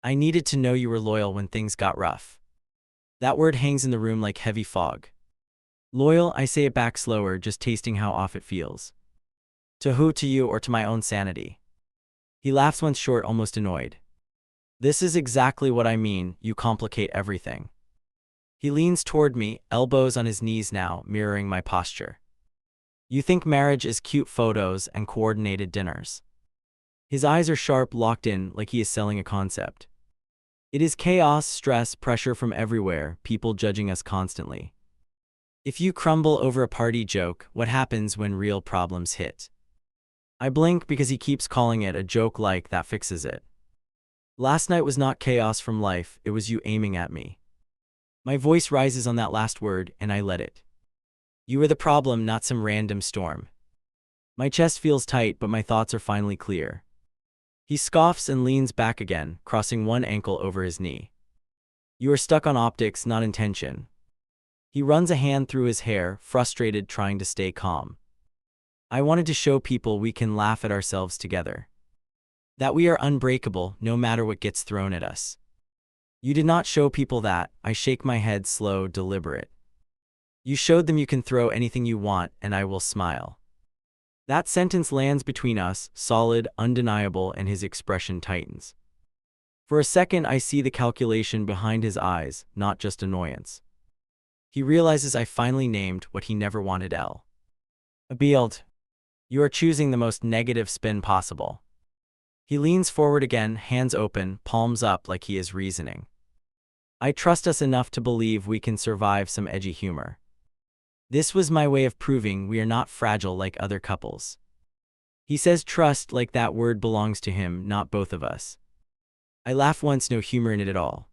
I needed to know you were loyal when things got rough. That word hangs in the room like heavy fog. Loyal, I say it back slower, just tasting how off it feels. To who, to you, or to my own sanity? He laughs once short, almost annoyed. This is exactly what I mean, you complicate everything. He leans toward me, elbows on his knees now, mirroring my posture. You think marriage is cute photos and coordinated dinners. His eyes are sharp, locked in, like he is selling a concept. It is chaos, stress, pressure from everywhere, people judging us constantly. If you crumble over a party joke, what happens when real problems hit? I blink because he keeps calling it a joke, like that fixes it. Last night was not chaos from life, it was you aiming at me. My voice rises on that last word, and I let it. You were the problem, not some random storm. My chest feels tight, but my thoughts are finally clear. He scoffs and leans back again, crossing one ankle over his knee. You are stuck on optics, not intention. He runs a hand through his hair, frustrated, trying to stay calm. I wanted to show people we can laugh at ourselves together. That we are unbreakable, no matter what gets thrown at us. You did not show people that. I shake my head, slow, deliberate. You showed them you can throw anything you want, and I will smile. That sentence lands between us, solid, undeniable, and his expression tightens. For a second, I see the calculation behind his eyes, not just annoyance. He realizes I finally named what he never wanted. Abield. You are choosing the most negative spin possible. He leans forward again, hands open, palms up like he is reasoning. I trust us enough to believe we can survive some edgy humor. This was my way of proving we are not fragile like other couples. He says trust like that word belongs to him, not both of us. I laugh once, no humor in it at all.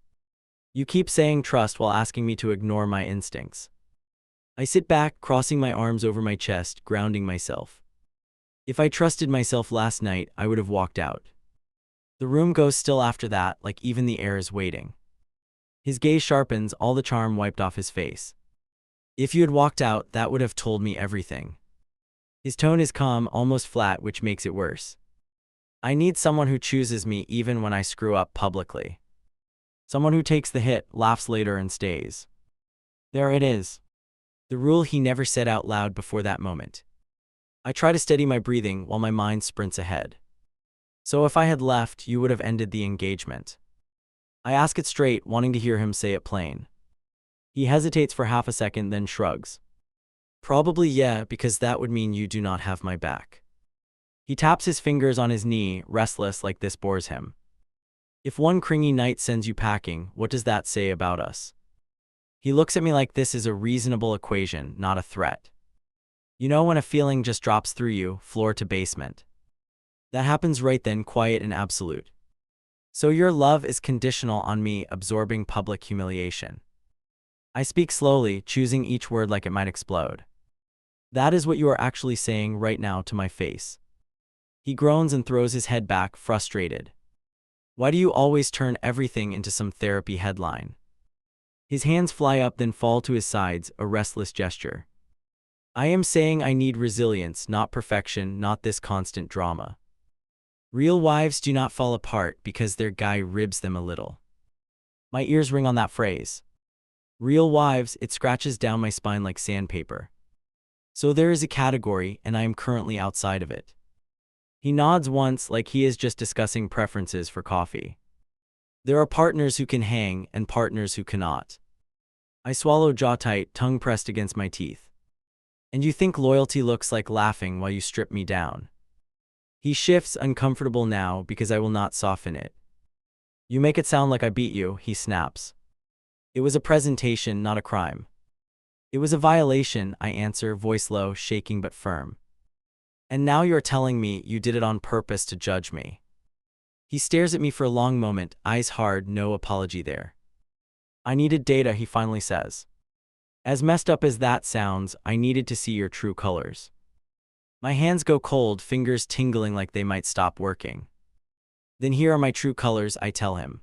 You keep saying trust while asking me to ignore my instincts. I sit back, crossing my arms over my chest, grounding myself. If I trusted myself last night, I would have walked out. The room goes still after that, like even the air is waiting. His gaze sharpens, all the charm wiped off his face. If you had walked out, that would have told me everything. His tone is calm, almost flat, which makes it worse. I need someone who chooses me even when I screw up publicly. Someone who takes the hit, laughs later, and stays. There it is. The rule he never said out loud before that moment. I try to steady my breathing while my mind sprints ahead. So if I had left, you would have ended the engagement. I ask it straight, wanting to hear him say it plain. He hesitates for half a second, then shrugs. Probably yeah, because that would mean you do not have my back. He taps his fingers on his knee, restless, like this bores him. If one cringy night sends you packing, what does that say about us? He looks at me like this is a reasonable equation, not a threat. You know when a feeling just drops through you, floor to basement. That happens right then, quiet and absolute. So your love is conditional on me absorbing public humiliation. I speak slowly, choosing each word like it might explode. That is what you are actually saying right now to my face. He groans and throws his head back, frustrated. Why do you always turn everything into some therapy headline? His hands fly up, then fall to his sides, a restless gesture. I am saying I need resilience, not perfection, not this constant drama. Real wives do not fall apart because their guy ribs them a little. My ears ring on that phrase. Real wives, it scratches down my spine like sandpaper. So there is a category, and I am currently outside of it. He nods once, like he is just discussing preferences for coffee. There are partners who can hang, and partners who cannot. I swallow, jaw tight, tongue pressed against my teeth. And you think loyalty looks like laughing while you strip me down? He shifts, uncomfortable now, because I will not soften it. You make it sound like I beat you, he snaps. It was a presentation, not a crime. It was a violation, I answer, voice low, shaking but firm. And now you're telling me you did it on purpose to judge me. He stares at me for a long moment, eyes hard, no apology there. I needed data, he finally says. As messed up as that sounds, I needed to see your true colors. My hands go cold, fingers tingling like they might stop working. Then here are my true colors, I tell him.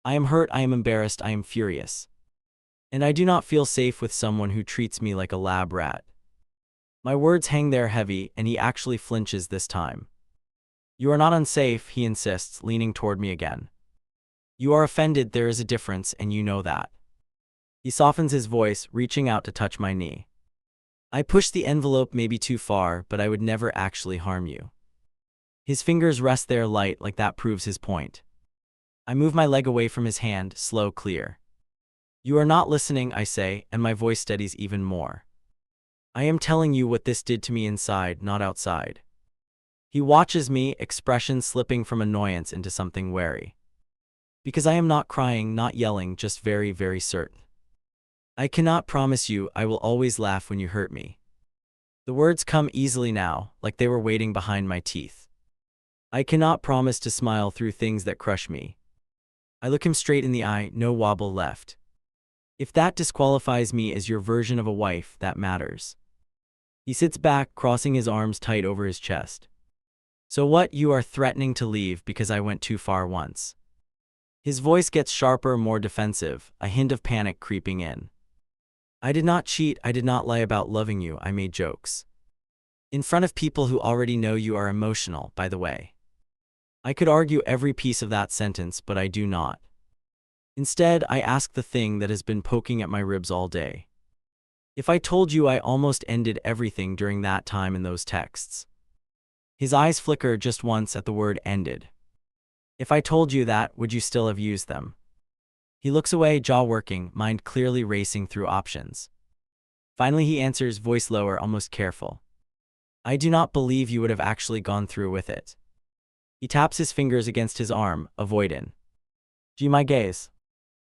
I am hurt, I am embarrassed, I am furious. And I do not feel safe with someone who treats me like a lab rat. My words hang there heavy, and he actually flinches this time. You are not unsafe, he insists, leaning toward me again. You are offended, there is a difference, and you know that. He softens his voice, reaching out to touch my knee. I push the envelope maybe too far, but I would never actually harm you. His fingers rest there light, like that proves his point. I move my leg away from his hand, slow, clear. You are not listening, I say, and my voice steadies even more. I am telling you what this did to me inside, not outside. He watches me, expression slipping from annoyance into something wary. Because I am not crying, not yelling, just very, very certain. I cannot promise you I will always laugh when you hurt me. The words come easily now, like they were waiting behind my teeth. I cannot promise to smile through things that crush me. I look him straight in the eye, no wobble left. If that disqualifies me as your version of a wife, that matters. He sits back, crossing his arms tight over his chest. So what, you are threatening to leave because I went too far once? His voice gets sharper, more defensive, a hint of panic creeping in. I did not cheat, I did not lie about loving you, I made jokes. In front of people who already know you are emotional, by the way. I could argue every piece of that sentence, but I do not. Instead, I ask the thing that has been poking at my ribs all day. If I told you I almost ended everything during that time in those texts. His eyes flicker just once at the word ended. If I told you that, would you still have used them? He looks away, jaw working, mind clearly racing through options. Finally he answers, voice lower, almost careful. I do not believe you would have actually gone through with it. He taps his fingers against his arm, avoiding. My gaze.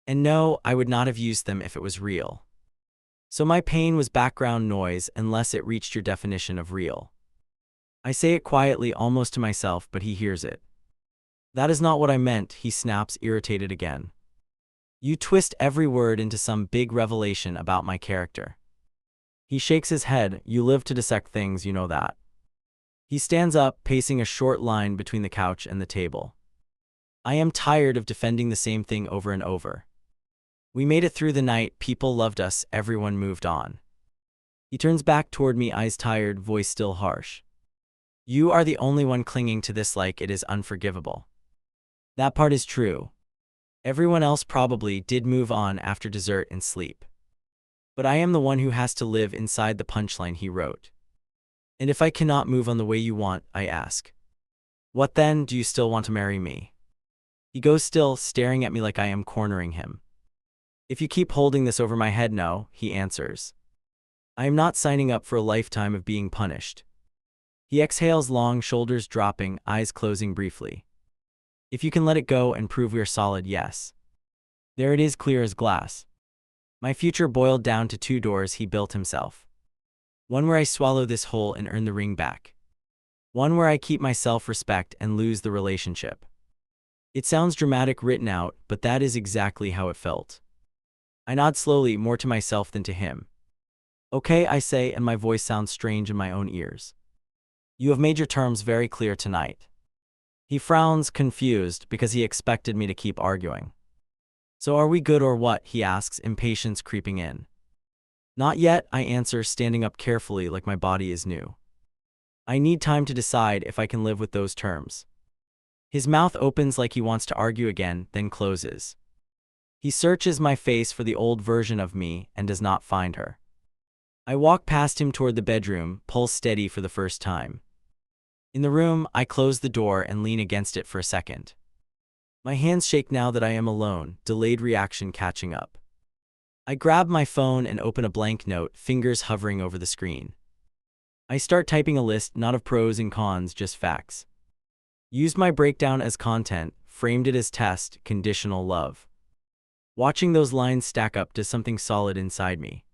And no, I would not have used them if it was real. So my pain was background noise unless it reached your definition of real. I say it quietly, almost to myself, but he hears it. That is not what I meant, he snaps, irritated again. You twist every word into some big revelation about my character. He shakes his head, you live to dissect things, you know that. He stands up, pacing a short line between the couch and the table. I am tired of defending the same thing over and over. We made it through the night, people loved us, everyone moved on. He turns back toward me, eyes tired, voice still harsh. You are the only one clinging to this like it is unforgivable. That part is true. Everyone else probably did move on after dessert and sleep. But I am the one who has to live inside the punchline he wrote. And if I cannot move on the way you want, I ask. What then, do you still want to marry me? He goes still, staring at me like I am cornering him. If you keep holding this over my head, no, he answers. I am not signing up for a lifetime of being punished. He exhales long, shoulders dropping, eyes closing briefly. If you can let it go and prove we're solid, yes. There it is, clear as glass. My future boiled down to 2 doors he built himself. One where I swallow this whole and earn the ring back. One where I keep my self-respect and lose the relationship. It sounds dramatic written out, but that is exactly how it felt. I nod slowly, more to myself than to him. Okay, I say, and my voice sounds strange in my own ears. You have made your terms very clear tonight. He frowns, confused, because he expected me to keep arguing. So are we good or what, he asks, impatience creeping in. Not yet, I answer, standing up carefully like my body is new. I need time to decide if I can live with those terms. His mouth opens like he wants to argue again, then closes. He searches my face for the old version of me and does not find her. I walk past him toward the bedroom, pulse steady for the first time. In the room, I close the door and lean against it for a second. My hands shake now that I am alone, delayed reaction catching up. I grab my phone and open a blank note, fingers hovering over the screen. I start typing a list, not of pros and cons, just facts. Used my breakdown as content, framed it as test, conditional love. Watching those lines stack up does something solid inside me.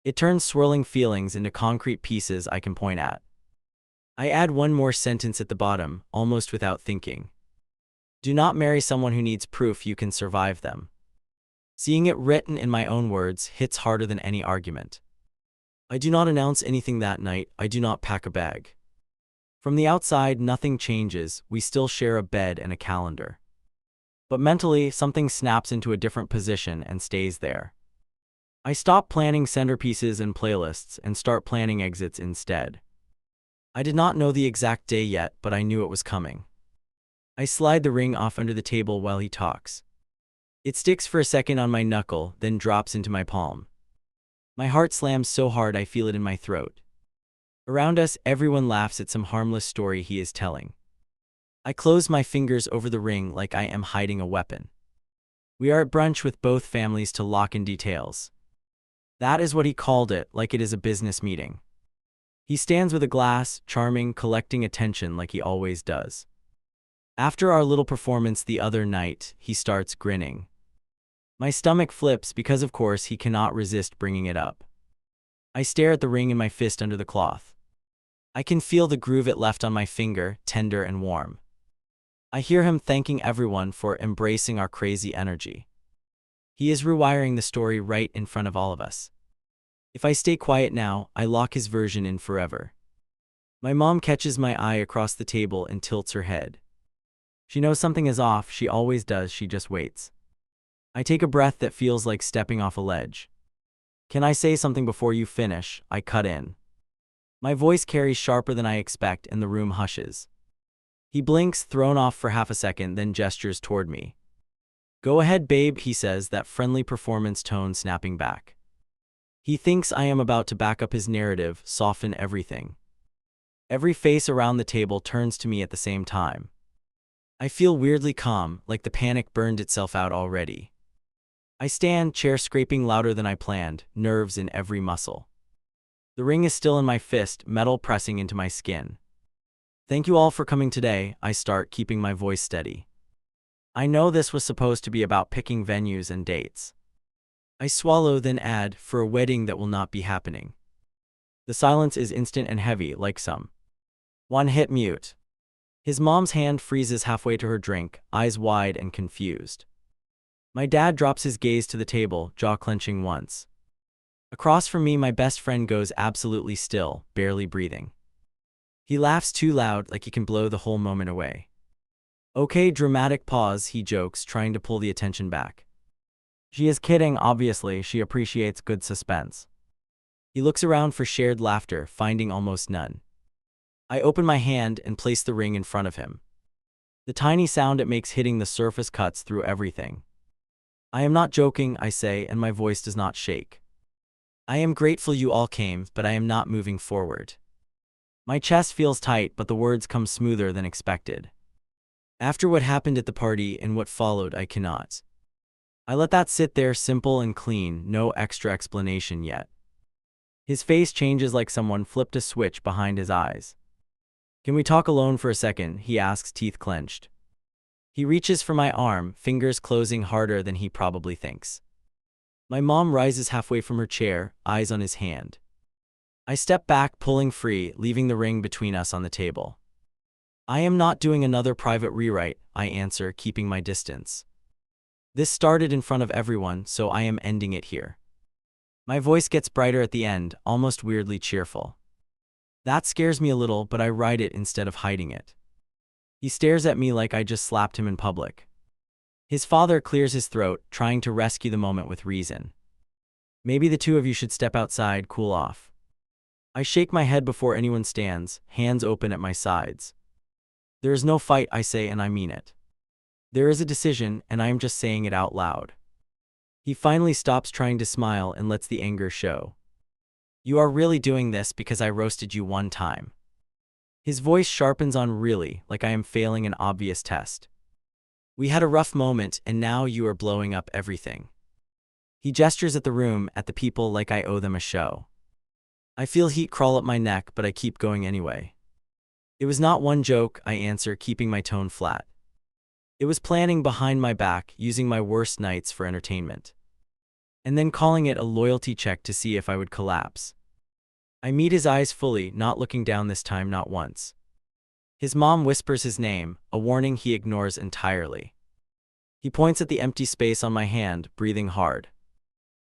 It turns swirling feelings into concrete pieces I can point at. I add one more sentence at the bottom, almost without thinking. Do not marry someone who needs proof you can survive them. Seeing it written in my own words hits harder than any argument. I do not announce anything that night, I do not pack a bag. From the outside, nothing changes, we still share a bed and a calendar. But mentally, something snaps into a different position and stays there. I stop planning centerpieces and playlists and start planning exits instead. I did not know the exact day yet, but I knew it was coming. I slide the ring off under the table while he talks. It sticks for a second on my knuckle, then drops into my palm. My heart slams so hard I feel it in my throat. Around us, everyone laughs at some harmless story he is telling. I close my fingers over the ring like I am hiding a weapon. We are at brunch with both families to lock in details. That is what he called it, like it is a business meeting. He stands with a glass, charming, collecting attention like he always does. After our little performance the other night, he starts grinning. My stomach flips because of course he cannot resist bringing it up. I stare at the ring in my fist under the cloth. I can feel the groove it left on my finger, tender and warm. I hear him thanking everyone for embracing our crazy energy. He is rewiring the story right in front of all of us. If I stay quiet now, I lock his version in forever. My mom catches my eye across the table and tilts her head. She knows something is off, she always does, she just waits. I take a breath that feels like stepping off a ledge. Can I say something before you finish? I cut in. My voice carries sharper than I expect and the room hushes. He blinks, thrown off for half a second, then gestures toward me. Go ahead, babe, he says, that friendly performance tone snapping back. He thinks I am about to back up his narrative, soften everything. Every face around the table turns to me at the same time. I feel weirdly calm, like the panic burned itself out already. I stand, chair scraping louder than I planned, nerves in every muscle. The ring is still in my fist, metal pressing into my skin. Thank you all for coming today, I start, keeping my voice steady. I know this was supposed to be about picking venues and dates. I swallow, then add, for a wedding that will not be happening. The silence is instant and heavy, like some one-hit mute. His mom's hand freezes halfway to her drink, eyes wide and confused. My dad drops his gaze to the table, jaw clenching once. Across from me, my best friend goes absolutely still, barely breathing. He laughs too loud, like he can blow the whole moment away. Okay, dramatic pause, he jokes, trying to pull the attention back. She is kidding, obviously, she appreciates good suspense. He looks around for shared laughter, finding almost none. I open my hand and place the ring in front of him. The tiny sound it makes hitting the surface cuts through everything. I am not joking, I say, and my voice does not shake. I am grateful you all came, but I am not moving forward. My chest feels tight, but the words come smoother than expected. After what happened at the party and what followed, I cannot. I let that sit there, simple and clean, no extra explanation yet. His face changes like someone flipped a switch behind his eyes. Can we talk alone for a second? He asks, teeth clenched. He reaches for my arm, fingers closing harder than he probably thinks. My mom rises halfway from her chair, eyes on his hand. I step back, pulling free, leaving the ring between us on the table. I am not doing another private rewrite, I answer, keeping my distance. This started in front of everyone, so I am ending it here. My voice gets brighter at the end, almost weirdly cheerful. That scares me a little, but I write it instead of hiding it. He stares at me like I just slapped him in public. His father clears his throat, trying to rescue the moment with reason. Maybe the two of you should step outside, cool off. I shake my head before anyone stands, hands open at my sides. There is no fight, I say, and I mean it. There is a decision, and I am just saying it out loud. He finally stops trying to smile and lets the anger show. You are really doing this because I roasted you one time. His voice sharpens on really, like I am failing an obvious test. We had a rough moment, and now you are blowing up everything. He gestures at the room, at the people, like I owe them a show. I feel heat crawl up my neck, but I keep going anyway. It was not one joke, I answer, keeping my tone flat. It was planning behind my back, using my worst nights for entertainment. And then calling it a loyalty check to see if I would collapse. I meet his eyes fully, not looking down this time, not once. His mom whispers his name, a warning he ignores entirely. He points at the empty space on my hand, breathing hard.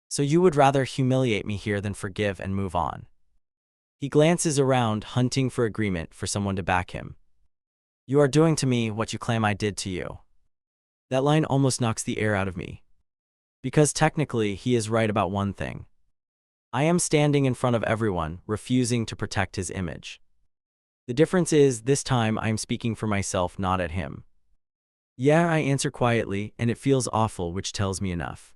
So you would rather humiliate me here than forgive and move on. He glances around, hunting for agreement, for someone to back him. You are doing to me what you claim I did to you. That line almost knocks the air out of me. Because technically, he is right about one thing. I am standing in front of everyone, refusing to protect his image. The difference is, this time I'm speaking for myself, not at him. Yeah, I answer quietly, and it feels awful, which tells me enough.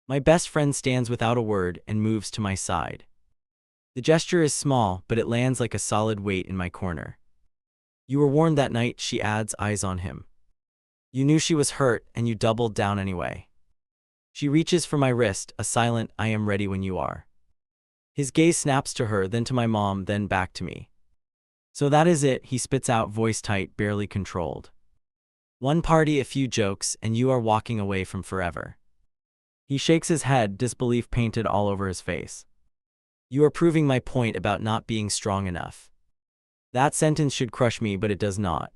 My best friend stands without a word and moves to my side. The gesture is small, but it lands like a solid weight in my corner. You were warned that night, she adds, eyes on him. You knew she was hurt, and you doubled down anyway. She reaches for my wrist, a silent, I am ready when you are. His gaze snaps to her, then to my mom, then back to me. So that is it, he spits out, voice tight, barely controlled. One party, a few jokes, and you are walking away from forever. He shakes his head, disbelief painted all over his face. You are proving my point about not being strong enough. That sentence should crush me, but it does not.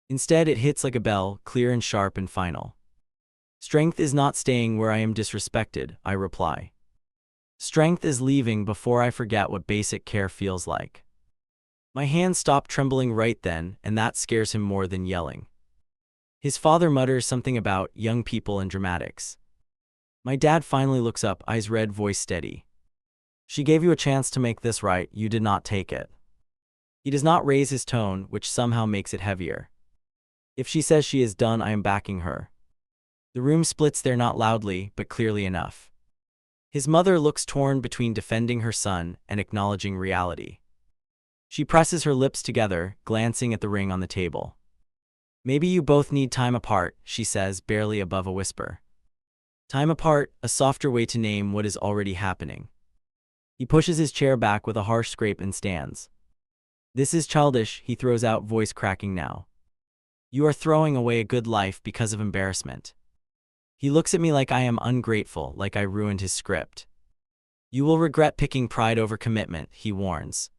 Instead, it hits like a bell, clear and sharp and final. Strength is not staying where I am disrespected, I reply. Strength is leaving before I forget what basic care feels like. My hands stop trembling right then, and that scares him more than yelling. His father mutters something about young people and dramatics. My dad finally looks up, eyes red, voice steady. She gave you a chance to make this right, you did not take it. He does not raise his tone, which somehow makes it heavier. If she says she is done, I am backing her. The room splits there, not loudly, but clearly enough. His mother looks torn between defending her son and acknowledging reality. She presses her lips together, glancing at the ring on the table. Maybe you both need time apart, she says, barely above a whisper. Time apart, a softer way to name what is already happening. He pushes his chair back with a harsh scrape and stands. This is childish, he throws out, voice cracking now. You are throwing away a good life because of embarrassment. He looks at me like I am ungrateful, like I ruined his script. You will regret picking pride over commitment, he warns.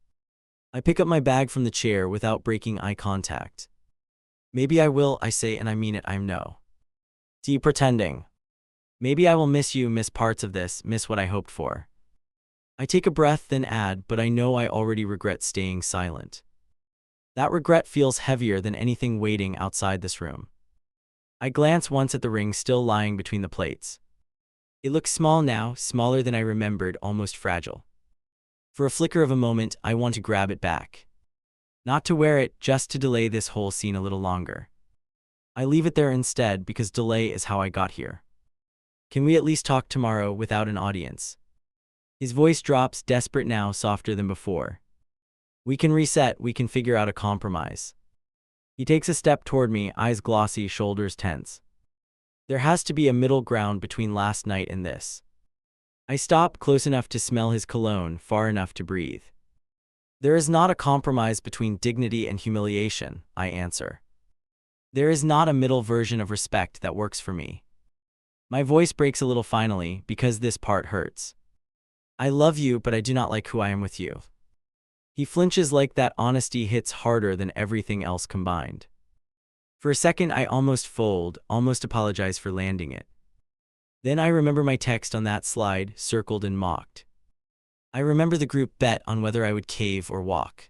I pick up my bag from the chair without breaking eye contact. Maybe I will, I say, and I mean it, I'm no. T pretending. Maybe I will miss you, miss parts of this, miss what I hoped for. I take a breath, then add, but I know I already regret staying silent. That regret feels heavier than anything waiting outside this room. I glance once at the ring still lying between the plates. It looks small now, smaller than I remembered, almost fragile. For a flicker of a moment, I want to grab it back. Not to wear it, just to delay this whole scene a little longer. I leave it there instead because delay is how I got here. Can we at least talk tomorrow without an audience? His voice drops, desperate now, softer than before. We can reset, we can figure out a compromise. He takes a step toward me, eyes glossy, shoulders tense. There has to be a middle ground between last night and this. I stop, close enough to smell his cologne, far enough to breathe. There is not a compromise between dignity and humiliation, I answer. There is not a middle version of respect that works for me. My voice breaks a little finally, because this part hurts. I love you, but I do not like who I am with you. He flinches like that honesty hits harder than everything else combined. For a second I almost fold, almost apologize for landing it. Then I remember my text on that slide, circled and mocked. I remember the group bet on whether I would cave or walk.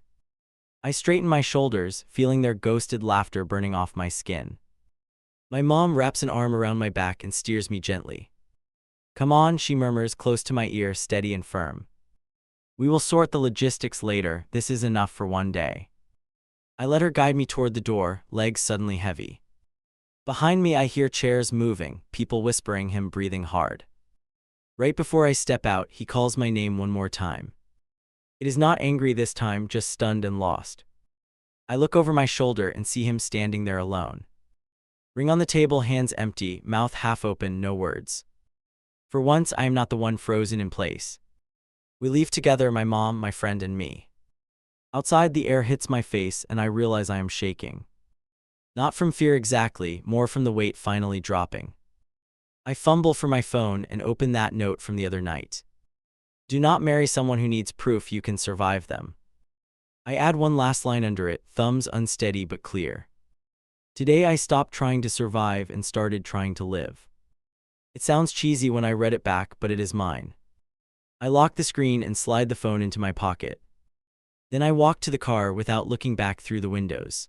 I straighten my shoulders, feeling their ghosted laughter burning off my skin. My mom wraps an arm around my back and steers me gently. Come on, she murmurs close to my ear, steady and firm. We will sort the logistics later, this is enough for one day. I let her guide me toward the door, legs suddenly heavy. Behind me I hear chairs moving, people whispering, him breathing hard. Right before I step out, he calls my name one more time. It is not angry this time, just stunned and lost. I look over my shoulder and see him standing there alone. Ring on the table, hands empty, mouth half open, no words. For once, I am not the one frozen in place. We leave together, my mom, my friend, and me. Outside, the air hits my face and I realize I am shaking. Not from fear exactly, more from the weight finally dropping. I fumble for my phone and open that note from the other night. Do not marry someone who needs proof you can survive them. I add one last line under it, thumbs unsteady but clear. Today I stopped trying to survive and started trying to live. It sounds cheesy when I read it back, but it is mine. I lock the screen and slide the phone into my pocket. Then I walk to the car without looking back through the windows.